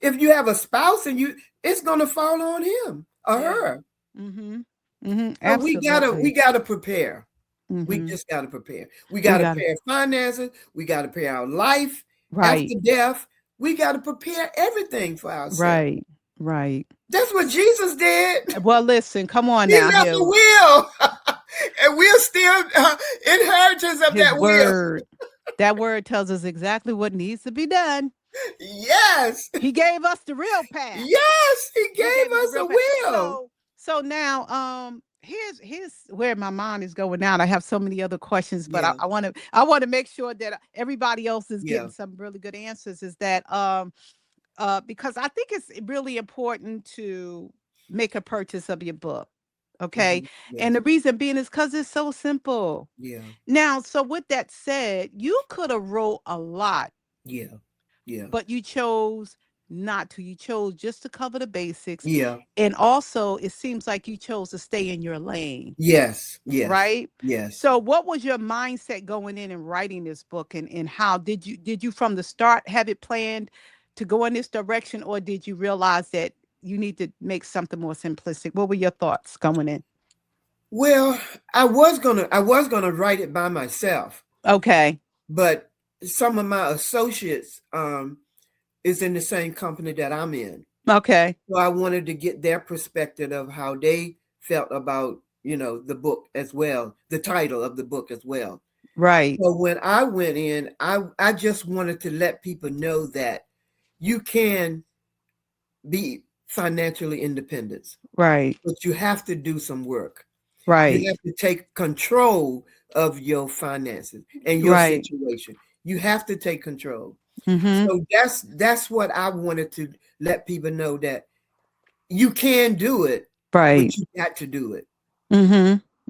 Speaker 1: if you have a spouse and it's gonna fall on him or
Speaker 2: Yeah.
Speaker 1: her.
Speaker 2: Mm-hmm. Mm-hmm.
Speaker 1: So we
Speaker 2: Absolutely.
Speaker 1: gotta prepare. We
Speaker 2: Mm-hmm.
Speaker 1: just gotta prepare. We
Speaker 2: We
Speaker 1: gotta
Speaker 2: got it.
Speaker 1: prepare finances. We gotta prepare our life
Speaker 2: Right.
Speaker 1: after death. We gotta prepare everything for ourselves.
Speaker 2: Right. Right.
Speaker 1: That's what Jesus did.
Speaker 2: Well, listen, come on
Speaker 1: He
Speaker 2: now
Speaker 1: left
Speaker 2: here.
Speaker 1: a will, and we're still inheritors of
Speaker 2: His
Speaker 1: that will.
Speaker 2: word. That word tells us exactly what needs to be done.
Speaker 1: Yes,
Speaker 2: He gave us the real path.
Speaker 1: yes, he
Speaker 2: He
Speaker 1: gave
Speaker 2: gave us the
Speaker 1: us a
Speaker 2: real path.
Speaker 1: will.
Speaker 2: So now here's where my mind is going now. I have so many other questions, but
Speaker 1: Yeah,
Speaker 2: I want to make sure that everybody else is
Speaker 1: yeah,
Speaker 2: getting some really good answers. Is that because I think it's really important to make a purchase of your book. Okay. And
Speaker 1: yes,
Speaker 2: the reason being is because it's so simple.
Speaker 1: yeah,
Speaker 2: Now, so with that said, you could have wrote a lot,
Speaker 1: yeah, yeah,
Speaker 2: but you chose not to. You chose just to cover the basics.
Speaker 1: yeah,
Speaker 2: And also, it seems like you chose to stay in your lane,
Speaker 1: yes, yes,
Speaker 2: right?
Speaker 1: yes.
Speaker 2: So, what was your mindset going in and writing this book, and how did you from the start have it planned to go in this direction, or did you realize that you need to make something more simplistic? What were your thoughts going in?
Speaker 1: Well, I was gonna write it by myself,
Speaker 2: Okay.
Speaker 1: but some of my associates is in the same company that I'm in.
Speaker 2: Okay.
Speaker 1: So I wanted to get their perspective of how they felt about, the book as well, the title of the book as well.
Speaker 2: Right.
Speaker 1: So when I went in, I just wanted to let people know that you can be financially independent,
Speaker 2: Right.
Speaker 1: but you have to do some work. You
Speaker 2: Right.
Speaker 1: have to take control of your finances and your
Speaker 2: Right.
Speaker 1: situation. You have to take control.
Speaker 2: Mm-hmm.
Speaker 1: So that's what I wanted to let people know, that you can do it,
Speaker 2: Right.
Speaker 1: but you got to do it.
Speaker 2: Mm-hmm.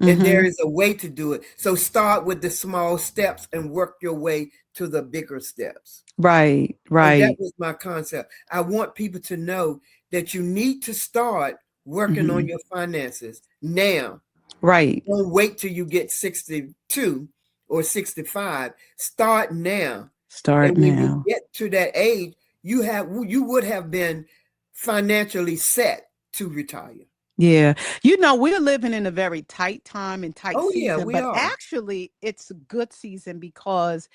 Speaker 1: And there
Speaker 2: Mm-hmm.
Speaker 1: is a way to do it. So start with the small steps and work your way to the bigger steps.
Speaker 2: Right.
Speaker 1: And that
Speaker 2: Right.
Speaker 1: was my concept. I want people to know that you need to start working on
Speaker 2: Mm-hmm.
Speaker 1: your finances now.
Speaker 2: Right.
Speaker 1: Don't wait till you get 62 or 65. Start now.
Speaker 2: Start
Speaker 1: And when you
Speaker 2: now.
Speaker 1: get to that age, you would have been financially set to retire.
Speaker 2: Yeah. You know, we're living in a very tight time and tight
Speaker 1: Oh yeah,
Speaker 2: season,
Speaker 1: we
Speaker 2: but
Speaker 1: are.
Speaker 2: actually it's a good season because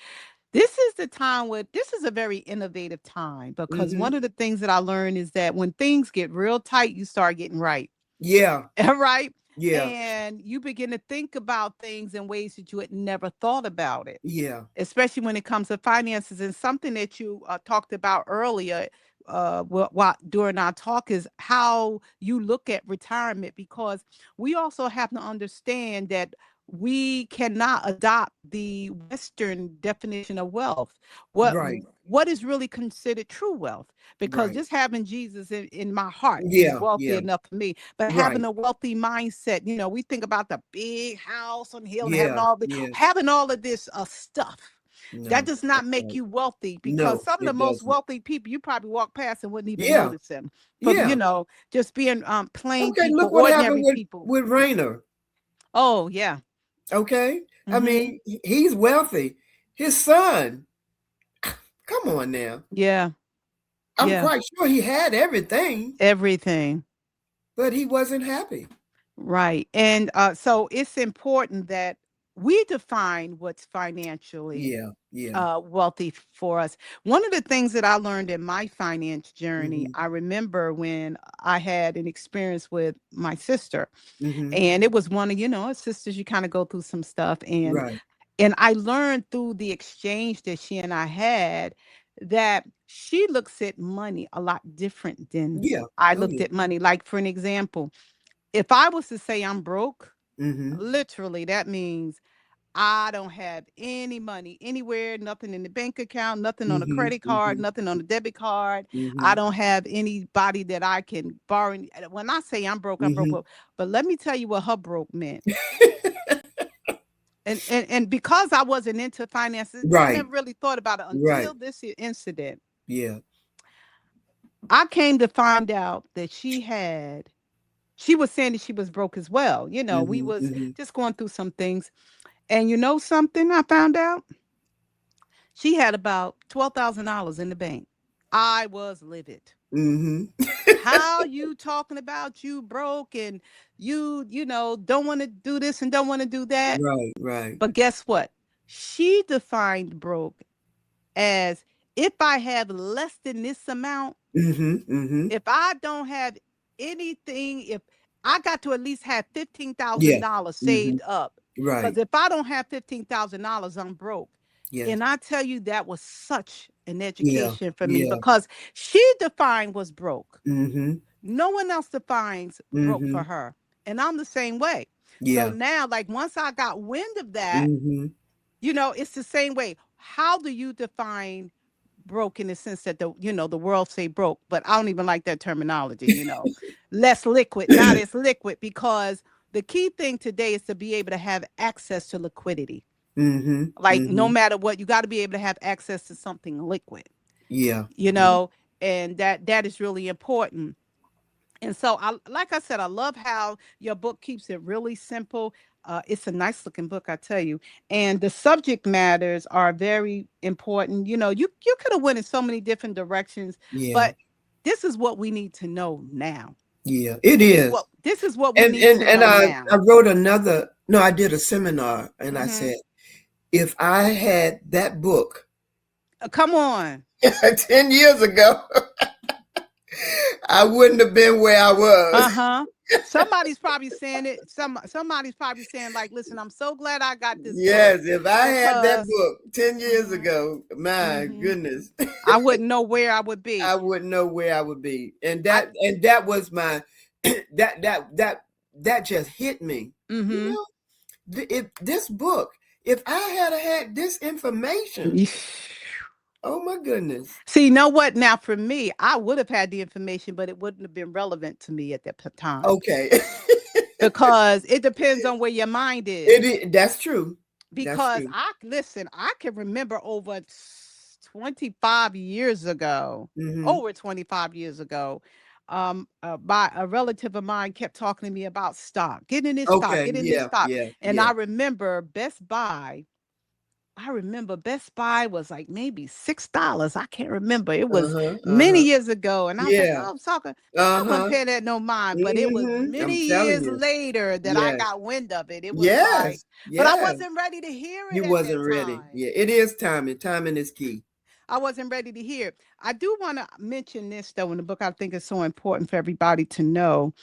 Speaker 2: this is the time where this is a very innovative time because
Speaker 1: Mm-hmm.
Speaker 2: one of the things that I learned is that when things get real tight, you start getting right.
Speaker 1: Yeah,
Speaker 2: Right?
Speaker 1: yeah,
Speaker 2: And you begin to think about things in ways that you had never thought about it,
Speaker 1: yeah.
Speaker 2: especially when it comes to finances. And something that you talked about earlier, during our talk, is how you look at retirement, because we also have to understand that we cannot adopt the Western definition of wealth. What
Speaker 1: Right,
Speaker 2: what is really considered true wealth? Because
Speaker 1: right.
Speaker 2: just having Jesus in my heart is
Speaker 1: Yeah,
Speaker 2: wealthy
Speaker 1: yeah.
Speaker 2: enough for me. But
Speaker 1: Right.
Speaker 2: having a wealthy mindset, we think about the big house on the hill and
Speaker 1: Yeah, yeah.
Speaker 2: having all of this stuff. That
Speaker 1: No,
Speaker 2: does not
Speaker 1: that's
Speaker 2: make
Speaker 1: right.
Speaker 2: you wealthy, because
Speaker 1: No,
Speaker 2: some of the
Speaker 1: it
Speaker 2: most
Speaker 1: doesn't.
Speaker 2: wealthy people you probably walk past and wouldn't even
Speaker 1: Yeah,
Speaker 2: notice them. From
Speaker 1: yeah.
Speaker 2: just being plain
Speaker 1: Okay,
Speaker 2: people,
Speaker 1: look what happened
Speaker 2: ordinary
Speaker 1: with
Speaker 2: people.
Speaker 1: Rainer.
Speaker 2: Oh yeah.
Speaker 1: Okay, I
Speaker 2: Mm-hmm.
Speaker 1: mean he's wealthy. His son, come on now.
Speaker 2: Yeah.
Speaker 1: I'm
Speaker 2: Yeah.
Speaker 1: quite sure he had everything,
Speaker 2: Everything.
Speaker 1: but he wasn't happy.
Speaker 2: Right. And so it's important that we define what's financially
Speaker 1: Yeah, yeah.
Speaker 2: wealthy for us. One of the things that I learned in my finance journey,
Speaker 1: Mm-hmm.
Speaker 2: I remember when I had an experience with my sister,
Speaker 1: Mm-hmm.
Speaker 2: and it was one of, as sisters, you kind of go through some stuff.
Speaker 1: Right.
Speaker 2: And I learned through the exchange that she and I had that she looks at money a lot different than
Speaker 1: Yeah.
Speaker 2: I
Speaker 1: Oh
Speaker 2: looked
Speaker 1: yeah.
Speaker 2: at money. Like, for an example, if I was to say I'm broke,
Speaker 1: Mm-hmm.
Speaker 2: literally that means I don't have any money anywhere, nothing in the bank account, nothing on a
Speaker 1: Mm-hmm.
Speaker 2: credit card,
Speaker 1: Mm-hmm.
Speaker 2: nothing on a debit card. I
Speaker 1: Mm-hmm.
Speaker 2: don't have anybody that I can borrow. When I say I'm broke, I'm broke.
Speaker 1: Mm-hmm.
Speaker 2: But let me tell you what her broke meant. And because I wasn't into finances, I
Speaker 1: Right.
Speaker 2: never really thought about it
Speaker 1: Right.
Speaker 2: until this incident.
Speaker 1: Yeah.
Speaker 2: I came to find out that she was saying that she was broke as well. We
Speaker 1: Mm-hmm.
Speaker 2: was
Speaker 1: Mm-hmm.
Speaker 2: just going through some things. And you know something I found out? She had about $12,000 in the bank. I was livid.
Speaker 1: Mm-hmm.
Speaker 2: How you talking about you broke and don't want to do this and don't want to do that?
Speaker 1: Right. Right.
Speaker 2: But guess what? She defined broke as, if I have less than this amount,
Speaker 1: Mm-hmm. Mm-hmm.
Speaker 2: if I don't have anything, if I got to at least have
Speaker 1: Yeah.
Speaker 2: $15,000
Speaker 1: Mm-hmm.
Speaker 2: saved up.
Speaker 1: Right.
Speaker 2: Because if I don't have $15,000, I'm broke.
Speaker 1: Yes.
Speaker 2: And I tell you, that was such an
Speaker 1: Yeah.
Speaker 2: education for me,
Speaker 1: Yeah.
Speaker 2: because she defined was broke.
Speaker 1: Mm-hmm.
Speaker 2: No one else defines broke for
Speaker 1: Mm-hmm.
Speaker 2: her. And I'm the same way. So
Speaker 1: Yeah.
Speaker 2: now, like, once I got wind of that,
Speaker 1: Mm-hmm.
Speaker 2: it's the same way. How do you define broke, in the sense that the world say broke, but I don't even like that terminology, less liquid, not as liquid, because the key thing today is to be able to have access to liquidity.
Speaker 1: Mm-hmm.
Speaker 2: Like, no
Speaker 1: Mm-hmm.
Speaker 2: matter what, you got to be able to have access to something liquid,
Speaker 1: Yeah.
Speaker 2: you
Speaker 1: Yeah.
Speaker 2: know, and that is really important. And so, like I said, I love how your book keeps it really simple. It's a nice looking book, I tell you. And the subject matters are very important. You could have went in so many different directions,
Speaker 1: Yeah.
Speaker 2: but this is what we need to know now.
Speaker 1: Yeah. It
Speaker 2: This is
Speaker 1: is.
Speaker 2: what this is what we
Speaker 1: And
Speaker 2: need
Speaker 1: and
Speaker 2: to
Speaker 1: and
Speaker 2: know
Speaker 1: I
Speaker 2: now.
Speaker 1: wrote another. No, I did a seminar, and I
Speaker 2: Hmm.
Speaker 1: said if I had that book
Speaker 2: Come on.
Speaker 1: 10 years ago, I wouldn't have been where I was.
Speaker 2: Uh-huh. Somebody's probably saying it. Somebody's probably saying, like, listen, I'm so glad I got this book,
Speaker 1: Yes, if I had that
Speaker 2: because
Speaker 1: book 10 years
Speaker 2: mhm,
Speaker 1: ago, my
Speaker 2: mhm,
Speaker 1: goodness,
Speaker 2: I wouldn't know where I would be.
Speaker 1: I wouldn't know where I would be. And
Speaker 2: I
Speaker 1: that was my that just hit me. You
Speaker 2: mhm.
Speaker 1: know, if this book, if I had this information, oh my goodness.
Speaker 2: See, you know what? Now, for me, I would have had the information, but it wouldn't have been relevant to me at that time,
Speaker 1: Okay.
Speaker 2: because it depends on where your mind
Speaker 1: It
Speaker 2: is.
Speaker 1: is, that's true. That's
Speaker 2: Because
Speaker 1: true.
Speaker 2: I can remember over 25 years ago,
Speaker 1: Mm-hmm.
Speaker 2: over 25 years ago, by a relative of mine kept talking to me about stock, getting in this stock,
Speaker 1: Okay.
Speaker 2: getting this
Speaker 1: Yeah.
Speaker 2: stock.
Speaker 1: Yeah.
Speaker 2: And
Speaker 1: Yeah.
Speaker 2: I remember Best Buy I remember Best Buy was like maybe $6. I can't remember. It was
Speaker 1: Uh-huh.
Speaker 2: many
Speaker 1: Uh-huh.
Speaker 2: years ago. And I was like,
Speaker 1: Yeah.
Speaker 2: oh, I'm talking, I wasn't
Speaker 1: Uh-huh.
Speaker 2: paying that no mind. But it was
Speaker 1: Mm-hmm.
Speaker 2: many
Speaker 1: I'm telling
Speaker 2: years
Speaker 1: you.
Speaker 2: later that I
Speaker 1: Yes.
Speaker 2: got wind of it. It was like,
Speaker 1: Yes.
Speaker 2: but I
Speaker 1: Yes.
Speaker 2: wasn't ready to hear it
Speaker 1: You
Speaker 2: at that
Speaker 1: wasn't ready.
Speaker 2: time.
Speaker 1: Yeah, it is timing. Timing is key.
Speaker 2: I wasn't ready to hear it. I do want to mention this though in the book. I think it's so important for everybody to know.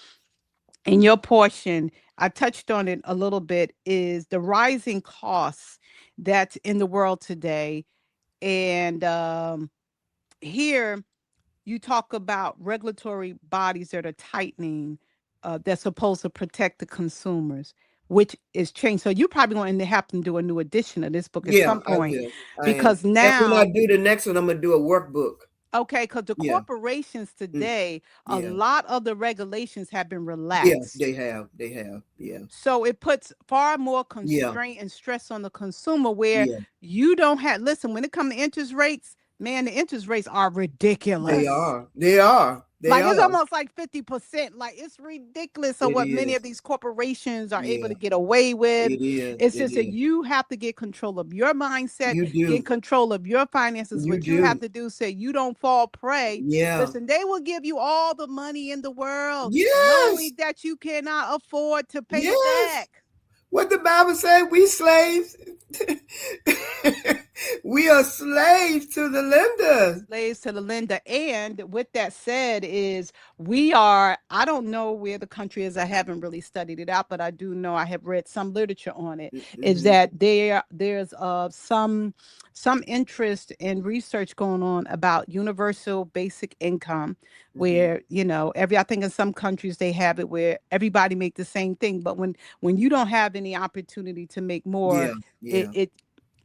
Speaker 2: In your portion, I touched on it a little bit, is the rising costs that's in the world today. And here you talk about regulatory bodies that are tightening, that's supposed to protect the consumers, which is changed. So you probably going to have to do a new edition of this book at
Speaker 1: Yeah,
Speaker 2: some
Speaker 1: I
Speaker 2: point,
Speaker 1: will. I am.
Speaker 2: because
Speaker 1: And when I
Speaker 2: now,
Speaker 1: do the next one, I'm gonna do a workbook.
Speaker 2: okay, because the
Speaker 1: Yeah.
Speaker 2: corporations
Speaker 1: Mm,
Speaker 2: today, a
Speaker 1: yeah.
Speaker 2: lot of the regulations have been
Speaker 1: Yeah,
Speaker 2: relaxed.
Speaker 1: they have. They have. Yeah.
Speaker 2: So it puts far more
Speaker 1: Yeah.
Speaker 2: constraint and stress on the consumer, where
Speaker 1: Yeah.
Speaker 2: you don't have, listen, when it comes to interest rates, man, the interest rates are
Speaker 1: They
Speaker 2: ridiculous.
Speaker 1: are. They are. They
Speaker 2: Like it's
Speaker 1: are.
Speaker 2: almost like 50%. Like it's ridiculous of
Speaker 1: It
Speaker 2: what many of
Speaker 1: is.
Speaker 2: these corporations are able
Speaker 1: Yeah.
Speaker 2: to get away with.
Speaker 1: It is.
Speaker 2: It's
Speaker 1: It
Speaker 2: just that
Speaker 1: is.
Speaker 2: you have to get control of your mindset,
Speaker 1: You
Speaker 2: get
Speaker 1: do.
Speaker 2: control of your finances.
Speaker 1: You
Speaker 2: What you have
Speaker 1: do.
Speaker 2: to do, so you don't fall prey.
Speaker 1: Yeah.
Speaker 2: Listen, they will give you all the money in the world,
Speaker 1: Yes.
Speaker 2: knowing that you cannot afford to pay it
Speaker 1: Yes.
Speaker 2: back.
Speaker 1: What the Bible said, we slaves. We are slaves to the lenders.
Speaker 2: Slaves to the lender. And with that said, is we are, I don't know where the country is. I haven't really studied it out, but I do know, I have read some literature on it, is
Speaker 1: Mm-hmm.
Speaker 2: that there's some interest in research going on about universal basic income,
Speaker 1: Mm-hmm.
Speaker 2: where, every, I think in some countries they have it where everybody make the same thing. But when you don't have any opportunity to make more,
Speaker 1: Yeah.
Speaker 2: it,
Speaker 1: Yeah.
Speaker 2: it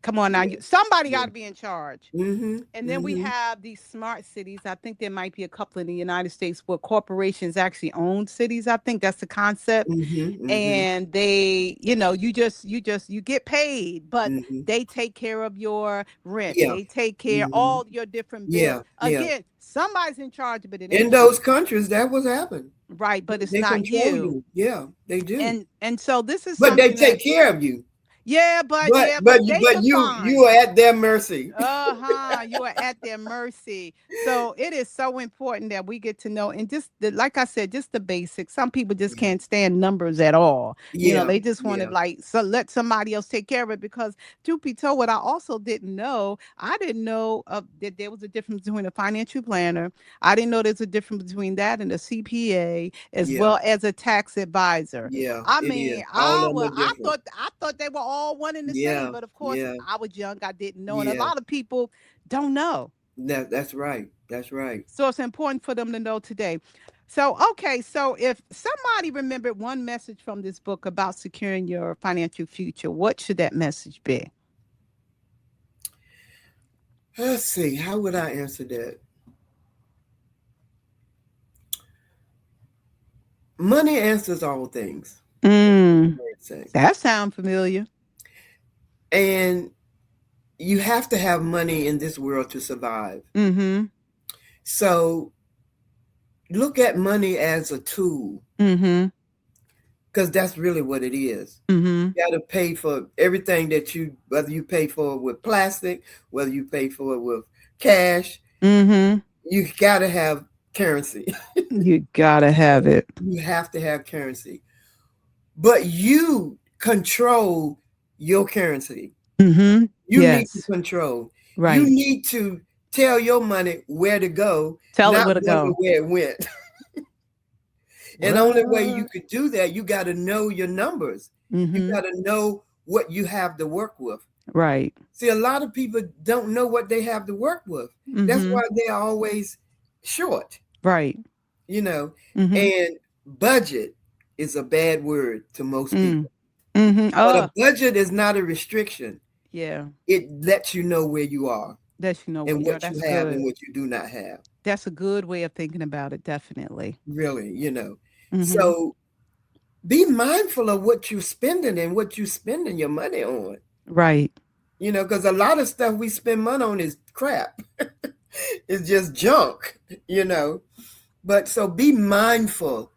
Speaker 2: come on now,
Speaker 1: Yeah.
Speaker 2: somebody got
Speaker 1: Yeah.
Speaker 2: to be in charge.
Speaker 1: Mm-hmm.
Speaker 2: And then we
Speaker 1: Mm-hmm.
Speaker 2: have these smart cities. I think there might be a couple in the United States where corporations actually own cities. I think that's the concept.
Speaker 1: Mm-hmm. Mm-hmm.
Speaker 2: And they, you get paid, but
Speaker 1: Mm-hmm.
Speaker 2: they take care of your rent.
Speaker 1: Yeah.
Speaker 2: They take care of
Speaker 1: Mm-hmm.
Speaker 2: all your different bills.
Speaker 1: Yeah. Yeah.
Speaker 2: Again, somebody's in charge, but it
Speaker 1: In
Speaker 2: ain't
Speaker 1: those
Speaker 2: you.
Speaker 1: countries, that was happened.
Speaker 2: Right, but it's
Speaker 1: They
Speaker 2: not
Speaker 1: control
Speaker 2: you.
Speaker 1: you. Yeah, they do.
Speaker 2: And so this is
Speaker 1: But they
Speaker 2: something that,
Speaker 1: take care of you.
Speaker 2: yeah,
Speaker 1: But
Speaker 2: but
Speaker 1: but you
Speaker 2: they
Speaker 1: but you
Speaker 2: define.
Speaker 1: are at their mercy.
Speaker 2: Uh-huh. You are at their mercy. So it is so important that we get to know, and just like I said, just the basics. Some people just
Speaker 1: Yeah.
Speaker 2: can't stand numbers at all.
Speaker 1: Yeah.
Speaker 2: They just want to
Speaker 1: Yeah.
Speaker 2: like, so let somebody else take care of it. Because truth be told, what I also didn't know, I didn't know that there was a difference between a financial planner. I didn't know there's a difference between that and a CPA, as
Speaker 1: Yeah.
Speaker 2: well as a tax advisor.
Speaker 1: Yeah.
Speaker 2: I
Speaker 1: It is.
Speaker 2: mean,
Speaker 1: All of them are different.
Speaker 2: I thought they were all one and the same,
Speaker 1: Yeah.
Speaker 2: but of course
Speaker 1: Yeah.
Speaker 2: I was young, I didn't know, and a
Speaker 1: Yeah.
Speaker 2: lot of people don't know.
Speaker 1: That's right. That's right.
Speaker 2: So it's important for them to know today. So okay, so if somebody remembered one message from this book about securing your financial future, what should that message be?
Speaker 1: Let's see. How would I answer that? Money answers all things.
Speaker 2: Mm,
Speaker 1: Say.
Speaker 2: that sounds familiar.
Speaker 1: And you have to have money in this world to survive.
Speaker 2: Mm-hmm.
Speaker 1: So look at money as a tool,
Speaker 2: Mm-hmm.
Speaker 1: because that's really what it is.
Speaker 2: Mm-hmm.
Speaker 1: You got to pay for everything that whether you pay for it with plastic, whether you pay for it with cash,
Speaker 2: Mm-hmm.
Speaker 1: you got to have currency.
Speaker 2: You gotta have it.
Speaker 1: You have to have currency. But you control your currency.
Speaker 2: Mm-hmm.
Speaker 1: You need to
Speaker 2: Yes.
Speaker 1: control. You
Speaker 2: Right.
Speaker 1: need to tell your money where to go,
Speaker 2: Tell it
Speaker 1: not
Speaker 2: where to
Speaker 1: wonder
Speaker 2: go.
Speaker 1: where it went. And the only way you could do that, you got to know your numbers. You
Speaker 2: Mm-hmm.
Speaker 1: got to know what you have to work with.
Speaker 2: Right.
Speaker 1: See, a lot of people don't know what they have to work with. That's
Speaker 2: Mm-hmm.
Speaker 1: why they're always short,
Speaker 2: Right. Mm-hmm.
Speaker 1: And budget is a bad word to most
Speaker 2: Mm.
Speaker 1: people.
Speaker 2: Mm-hmm.
Speaker 1: But a
Speaker 2: Oh,
Speaker 1: budget is not a restriction.
Speaker 2: yeah.
Speaker 1: It lets you know where you are
Speaker 2: That you know where
Speaker 1: and
Speaker 2: you are.
Speaker 1: what you
Speaker 2: That's
Speaker 1: have and
Speaker 2: good.
Speaker 1: what you do not have.
Speaker 2: That's a good way of thinking about it, definitely.
Speaker 1: Really.
Speaker 2: Mm-hmm.
Speaker 1: So be mindful of what you're spending and what you're spending your money on.
Speaker 2: Right.
Speaker 1: Because a lot of stuff we spend money on is crap. It's just junk. But so be mindful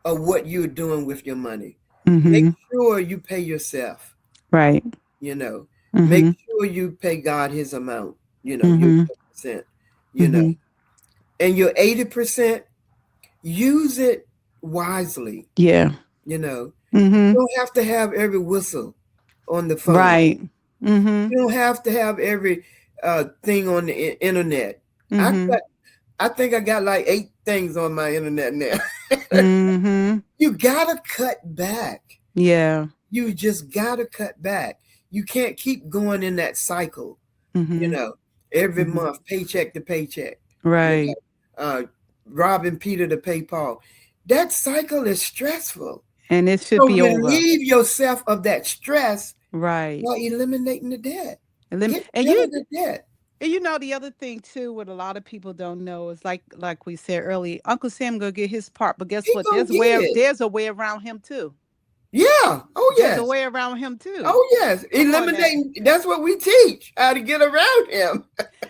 Speaker 1: of what you're doing with your money. Make
Speaker 2: Mm-hmm.
Speaker 1: sure you pay yourself,
Speaker 2: Right.
Speaker 1: you know. Make
Speaker 2: Mm-hmm.
Speaker 1: sure you pay God his amount, your
Speaker 2: Mm-hmm.
Speaker 1: 10%, you know,
Speaker 2: Mm-hmm.
Speaker 1: and your 80%, use it wisely.
Speaker 2: Yeah.
Speaker 1: You know,
Speaker 2: Mm-hmm.
Speaker 1: you don't have to have every whistle on the phone.
Speaker 2: Right. Mm-hmm.
Speaker 1: You don't have to have every thing on the internet. I
Speaker 2: Mm-hmm.
Speaker 1: got, I think I got like 8 things on my internet now.
Speaker 2: Mm-hmm.
Speaker 1: You gotta cut back.
Speaker 2: Yeah.
Speaker 1: You just gotta cut back. You can't keep going in that cycle. You
Speaker 2: Mm-hmm.
Speaker 1: know, every
Speaker 2: Mm-hmm.
Speaker 1: month, paycheck to paycheck. You
Speaker 2: Right.
Speaker 1: know, robbing Peter to pay Paul. That cycle is stressful.
Speaker 2: And it should
Speaker 1: So
Speaker 2: be over.
Speaker 1: relieve yourself of that stress
Speaker 2: Right.
Speaker 1: by eliminating the debt.
Speaker 2: And then,
Speaker 1: Get
Speaker 2: and
Speaker 1: rid
Speaker 2: you
Speaker 1: of the debt.
Speaker 2: and you know the other thing too, what a lot of people don't know is like we said earlier, Uncle Sam gonna get his part, but guess
Speaker 1: He
Speaker 2: what?
Speaker 1: gonna get it.
Speaker 2: There's a way around him too.
Speaker 1: Yeah. Oh
Speaker 2: There's a
Speaker 1: yes.
Speaker 2: way around him too.
Speaker 1: Oh yes.
Speaker 2: Come on now.
Speaker 1: Eliminating. That's what we teach. How to get around him.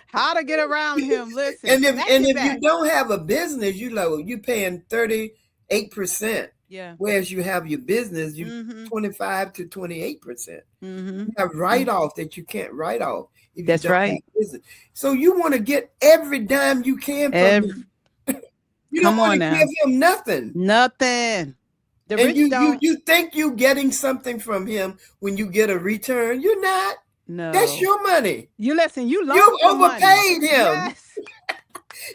Speaker 2: How to get around him. Listen,
Speaker 1: And
Speaker 2: snatch
Speaker 1: if
Speaker 2: it
Speaker 1: you
Speaker 2: back.
Speaker 1: don't have a business, you paying 38%.
Speaker 2: Yeah.
Speaker 1: Whereas you have your business, you
Speaker 2: Mm-hmm.
Speaker 1: 25 to 28%.
Speaker 2: Mm-hmm.
Speaker 1: You have write-off that you can't write off if you
Speaker 2: That's
Speaker 1: don't have
Speaker 2: right.
Speaker 1: business. So you want to get every dime you can from
Speaker 2: Every,
Speaker 1: him. You don't
Speaker 2: come
Speaker 1: want
Speaker 2: on
Speaker 1: to
Speaker 2: now.
Speaker 1: give him nothing.
Speaker 2: Nothing. The
Speaker 1: And
Speaker 2: rich
Speaker 1: you
Speaker 2: don't.
Speaker 1: think you getting something from him when you get a return. You're not. That's
Speaker 2: No.
Speaker 1: your money.
Speaker 2: You listen, you loaned
Speaker 1: You've
Speaker 2: him money.
Speaker 1: overpaid him.
Speaker 2: Yes.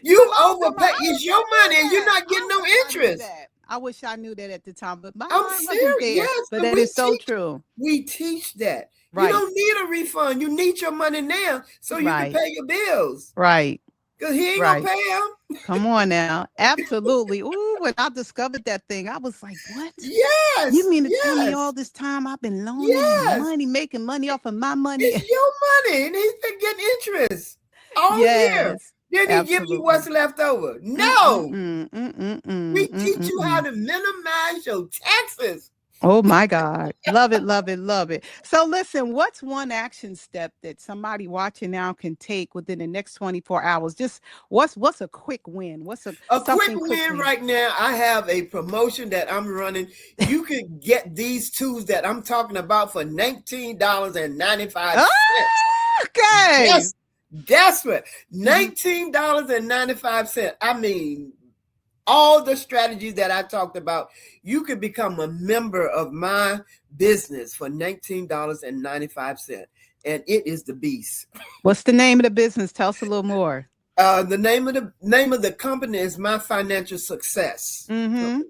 Speaker 1: You've
Speaker 2: Loaned him money.
Speaker 1: overpaid.
Speaker 2: I
Speaker 1: It's
Speaker 2: wish
Speaker 1: your
Speaker 2: I knew
Speaker 1: money and you're
Speaker 2: that.
Speaker 1: not getting no
Speaker 2: I wish I knew
Speaker 1: interest.
Speaker 2: that. I wish I knew that at the time, but my
Speaker 1: I'm
Speaker 2: mind wasn't
Speaker 1: serious.
Speaker 2: there.
Speaker 1: Yes,
Speaker 2: But
Speaker 1: and
Speaker 2: that is so true.
Speaker 1: we teach that. You
Speaker 2: Right.
Speaker 1: don't need a refund. You need your money now so you can
Speaker 2: Right.
Speaker 1: pay your bills.
Speaker 2: Right.
Speaker 1: Because he ain't
Speaker 2: Right.
Speaker 1: gonna pay them.
Speaker 2: Come on now. Absolutely. Ooh, when I discovered that thing, I was like, what?
Speaker 1: Yes.
Speaker 2: You mean to tell me
Speaker 1: Yes.
Speaker 2: all this time I've been loaning him
Speaker 1: Yes.
Speaker 2: money, making money off of my money?
Speaker 1: It's your money and he's been getting interest all year.
Speaker 2: Yes.
Speaker 1: Then he give you
Speaker 2: Absolutely.
Speaker 1: what's left over. No.
Speaker 2: Mm-mm-mm.
Speaker 1: We teach you how to minimize your taxes.
Speaker 2: Oh my God. Love it, love it, love it. So listen, what's one action step that somebody watching now can take within the next 24 hours? Just what's a quick win? What's
Speaker 1: A quick
Speaker 2: something
Speaker 1: win right now. I have a promotion that I'm running. You can get these tools that I'm talking about for $19.95.
Speaker 2: Okay.
Speaker 1: Yes, that's what. $19.95. I mean, all the strategies that I talked about, you could become a member of my business for $19.95. And it is the beast.
Speaker 2: What's the name of the business? Tell us a little more.
Speaker 1: The name of the company is My Financial Success.
Speaker 2: Mm-hmm.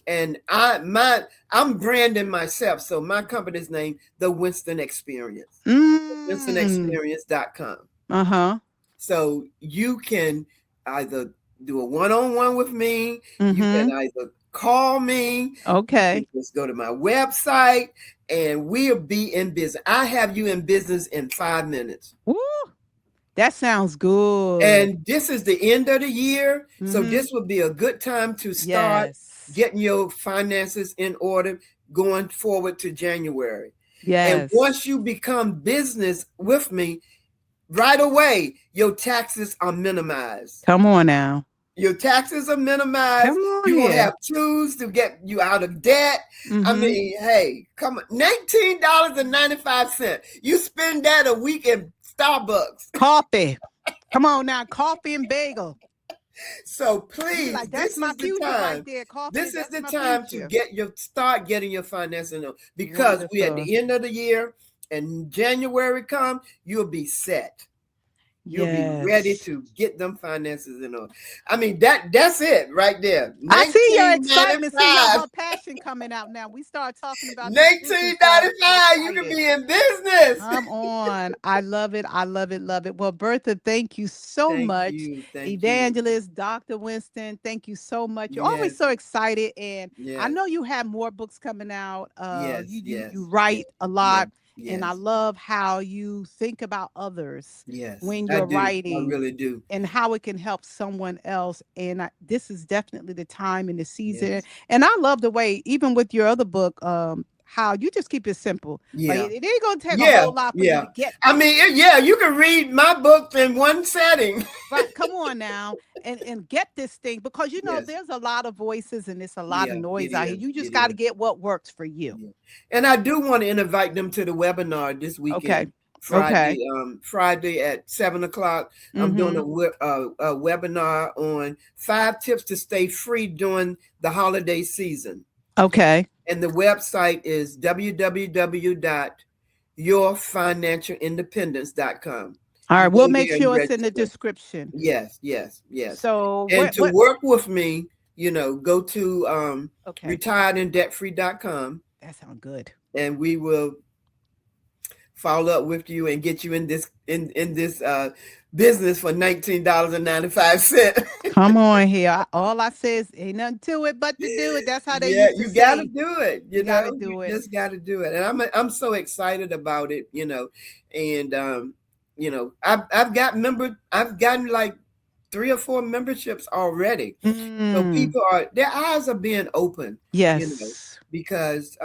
Speaker 1: And I'm branding myself. So my company's name, The Winston Experience. WinstonExperience.com.
Speaker 2: Uh-huh.
Speaker 1: So you can either do a one-on-one with me.
Speaker 2: Mm-hmm.
Speaker 1: You can either call me.
Speaker 2: Okay.
Speaker 1: Just go to my website and we'll be in business. I have you in business in 5 minutes.
Speaker 2: Woo. That sounds good.
Speaker 1: And this is the end of the year. So
Speaker 2: Mhm.
Speaker 1: this would be a good time to start getting your finances in order going forward to January.
Speaker 2: Yes.
Speaker 1: And once you become business with me, right away, your taxes are minimized.
Speaker 2: Come on now.
Speaker 1: Your taxes are minimized.
Speaker 2: Come on
Speaker 1: You're going to
Speaker 2: here.
Speaker 1: have tools to get you out of debt. I
Speaker 2: Mhm.
Speaker 1: mean, hey, come on. $19.95. You spend that a week in Starbucks.
Speaker 2: Coffee. Come on now. Coffee and bagel.
Speaker 1: So please,
Speaker 2: Like, that's
Speaker 1: this
Speaker 2: my
Speaker 1: is the
Speaker 2: future
Speaker 1: time.
Speaker 2: right there. Coffee.
Speaker 1: This is
Speaker 2: that's
Speaker 1: the
Speaker 2: my
Speaker 1: time
Speaker 2: future.
Speaker 1: to start getting your finances in order, because we at the end of the year and January come, you'll be set. You'll be ready to get them finances in order. I mean, that's it right there.
Speaker 2: I see your excitement, see
Speaker 1: $19.95.
Speaker 2: your passion coming out now. We start talking about
Speaker 1: $19.95. You can be in business.
Speaker 2: Come on. I love it. I love it. Love it. Well, Bertha, thank you so much.
Speaker 1: Thank
Speaker 2: Evangelist, Dr. Winston, thank you so much. You're always so excited. And I know you have more books coming out. You write a lot. Yes. And I love how you think about others when you're writing. I
Speaker 1: really do.
Speaker 2: And how it can help someone else. And this is definitely the time and the season. Yes. And I love the way, even with your other book, how you just keep it simple.
Speaker 1: Yeah.
Speaker 2: Like, it ain't going to take a whole lot for you to get.
Speaker 1: I mean, you can read my book in one setting.
Speaker 2: Right. Come on now and get this thing, because, there's a lot of voices and there's a lot of noise out here. You just got to get what works for you.
Speaker 1: Yeah. And I do want to invite them to the webinar this weekend.
Speaker 2: Okay.
Speaker 1: Friday at 7 o'clock. I'm doing
Speaker 2: Mm-hmm.
Speaker 1: a webinar on 5 tips to stay free during the holiday season.
Speaker 2: Okay.
Speaker 1: And the website is www.yourfinancialindependence.com.
Speaker 2: All right.
Speaker 1: You
Speaker 2: We'll
Speaker 1: go
Speaker 2: make
Speaker 1: there and
Speaker 2: sure it's in the
Speaker 1: register.
Speaker 2: description.
Speaker 1: Yes, yes, yes.
Speaker 2: So
Speaker 1: And to
Speaker 2: what
Speaker 1: work with me, go to
Speaker 2: okay.
Speaker 1: retiredanddebtfree.com,
Speaker 2: That sounds good.
Speaker 1: and we will follow up with you and get you in this business for $19.95.
Speaker 2: Come on here. All I say is ain't nothing to it but to do it. That's how they
Speaker 1: Yeah,
Speaker 2: used to
Speaker 1: you got to
Speaker 2: say.
Speaker 1: do it.
Speaker 2: You gotta
Speaker 1: You
Speaker 2: do it.
Speaker 1: just got to do it. And I'm so excited about it. And I've gotten like 3 or 4 memberships already. So people their eyes are being open.
Speaker 2: Yes.
Speaker 1: Because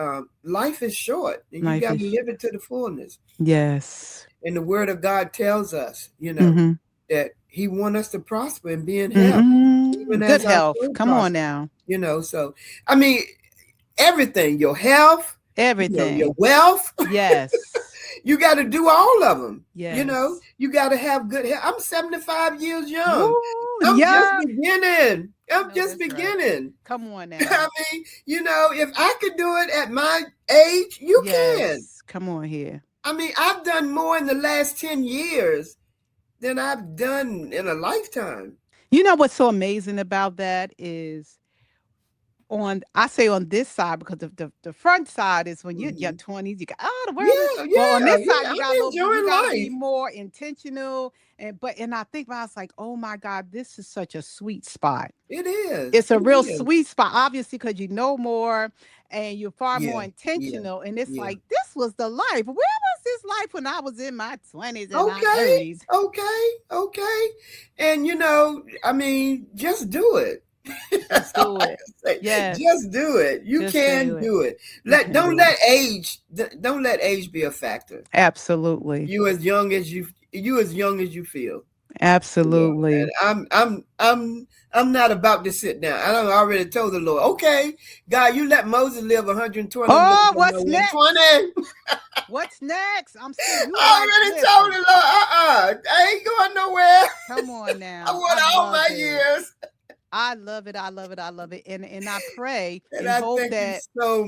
Speaker 1: life is short, and you
Speaker 2: Life
Speaker 1: got to
Speaker 2: is
Speaker 1: live it to the fullness.
Speaker 2: yes.
Speaker 1: And the Word of God tells us,
Speaker 2: Mm-hmm.
Speaker 1: that He wants us to prosper and be in health, even
Speaker 2: Good
Speaker 1: as our
Speaker 2: health.
Speaker 1: soul
Speaker 2: Come on
Speaker 1: prospers.
Speaker 2: now.
Speaker 1: So I mean, everything, your health, your
Speaker 2: Everything.
Speaker 1: wealth,
Speaker 2: Yes.
Speaker 1: you got to do all of them.
Speaker 2: Yes.
Speaker 1: You got to have good health. I'm 75 years young.
Speaker 2: Woo,
Speaker 1: I'm just
Speaker 2: yeah.
Speaker 1: beginning. I'm
Speaker 2: No,
Speaker 1: just
Speaker 2: that's right.
Speaker 1: beginning.
Speaker 2: Come on
Speaker 1: I
Speaker 2: now.
Speaker 1: mean, if I could do it at my age, you can.
Speaker 2: Yes. Come on here.
Speaker 1: I mean, I've done more in the last 10 years than I've done in a lifetime.
Speaker 2: You know what's so amazing about that is I say on this side because the front side is when you're in your
Speaker 1: Mhm.
Speaker 2: 20s, you got the world is,
Speaker 1: Yeah,
Speaker 2: but on
Speaker 1: yeah,
Speaker 2: this side
Speaker 1: yeah.
Speaker 2: you
Speaker 1: I'm
Speaker 2: gotta
Speaker 1: enjoying
Speaker 2: be
Speaker 1: life.
Speaker 2: more intentional. And I think I was like, oh my God, this is such a sweet spot.
Speaker 1: It is.
Speaker 2: It's a
Speaker 1: It
Speaker 2: real
Speaker 1: is.
Speaker 2: sweet spot, obviously, because you know more and you're far more
Speaker 1: Yeah, yeah,
Speaker 2: intentional. And it's
Speaker 1: yeah.
Speaker 2: like this was the life. Where was this life when I was in my 20s and my
Speaker 1: Okay,
Speaker 2: 30s?
Speaker 1: okay. And I mean, just do it. That's
Speaker 2: Just
Speaker 1: all
Speaker 2: do
Speaker 1: I
Speaker 2: it.
Speaker 1: can say.
Speaker 2: Yes.
Speaker 1: Just do it. You
Speaker 2: Just
Speaker 1: can
Speaker 2: do it.
Speaker 1: do it.
Speaker 2: You can
Speaker 1: Don't
Speaker 2: do it.
Speaker 1: let age be a factor.
Speaker 2: Absolutely.
Speaker 1: You as young as you feel. And
Speaker 2: Absolutely.
Speaker 1: I'm not about to sit down. I done already told the Lord, okay, God, you let Moses live 120 more
Speaker 2: Oh,
Speaker 1: than
Speaker 2: what's next?
Speaker 1: 120.
Speaker 2: What's next? I'm still, you are
Speaker 1: I
Speaker 2: like,
Speaker 1: already told
Speaker 2: listen,
Speaker 1: the Lord, I ain't going nowhere.
Speaker 2: come on
Speaker 1: I
Speaker 2: now. I
Speaker 1: want all
Speaker 2: love
Speaker 1: my
Speaker 2: it.
Speaker 1: years.
Speaker 2: I love it. I love it. I love it. And I pray
Speaker 1: And
Speaker 2: and
Speaker 1: I
Speaker 2: hope
Speaker 1: thank you
Speaker 2: that,
Speaker 1: so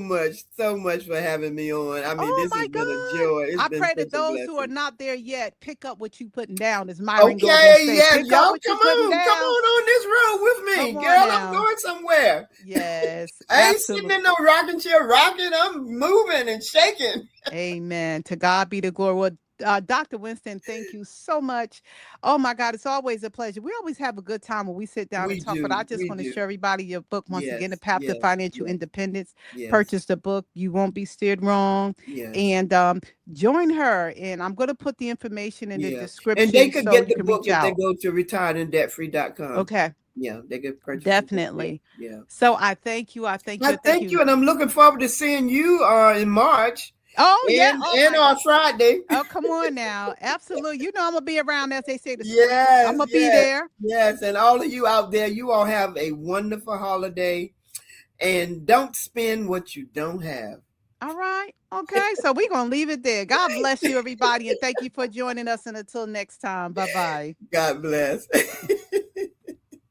Speaker 1: much for having me on. I mean,
Speaker 2: oh
Speaker 1: this
Speaker 2: my
Speaker 1: has been a
Speaker 2: God.
Speaker 1: joy. It's
Speaker 2: I
Speaker 1: been
Speaker 2: pray
Speaker 1: such
Speaker 2: that
Speaker 1: a
Speaker 2: those who are
Speaker 1: blessing.
Speaker 2: not there yet pick up what you putting down, as Myron goes and
Speaker 1: Okay,
Speaker 2: say,
Speaker 1: yes,
Speaker 2: pick up
Speaker 1: y'all
Speaker 2: what you putting
Speaker 1: come
Speaker 2: down.
Speaker 1: on this road with
Speaker 2: Come
Speaker 1: me.
Speaker 2: on
Speaker 1: Girl, I'm
Speaker 2: now.
Speaker 1: going somewhere.
Speaker 2: Yes,
Speaker 1: I ain't sitting
Speaker 2: absolutely.
Speaker 1: in no rocking chair rocking. I'm moving and shaking.
Speaker 2: Amen. To God be the glory. Well, Dr. Winston, thank you so much. Oh my God, it's always a pleasure. We always have a good time when we sit down and
Speaker 1: We
Speaker 2: talk. But I
Speaker 1: do.
Speaker 2: just
Speaker 1: We
Speaker 2: want to
Speaker 1: do.
Speaker 2: show everybody your book once again, The
Speaker 1: Yes,
Speaker 2: Path to
Speaker 1: yes,
Speaker 2: Financial
Speaker 1: yes,
Speaker 2: Independence.
Speaker 1: yes,
Speaker 2: Purchase the book. You won't be steered wrong.
Speaker 1: yes.
Speaker 2: And join her. And I'm going to put the information in the
Speaker 1: Yeah. And they
Speaker 2: description
Speaker 1: could
Speaker 2: so
Speaker 1: get
Speaker 2: you
Speaker 1: the
Speaker 2: can
Speaker 1: book
Speaker 2: reach
Speaker 1: if they
Speaker 2: out.
Speaker 1: go to retiredanddebtfree.com.
Speaker 2: Okay,
Speaker 1: Yeah, they could purchase the book there.
Speaker 2: definitely.
Speaker 1: Yeah.
Speaker 2: So I thank you. I thank you.
Speaker 1: I
Speaker 2: I thank
Speaker 1: thank
Speaker 2: you.
Speaker 1: you, and I'm looking forward to seeing you in March
Speaker 2: Oh, yeah.
Speaker 1: and
Speaker 2: Oh, my God.
Speaker 1: on Friday.
Speaker 2: Oh, come on now. Absolutely. You know I'm gonna be around, as they say, the sprinkle. I'm
Speaker 1: Yes,
Speaker 2: gonna be
Speaker 1: yes,
Speaker 2: there.
Speaker 1: yes. And all of you out there, you all have a wonderful holiday, and don't spend what you don't have.
Speaker 2: All right. Okay. So we're gonna leave it there. God bless you, everybody, and thank you for joining us. And until next time. Bye bye.
Speaker 1: God bless.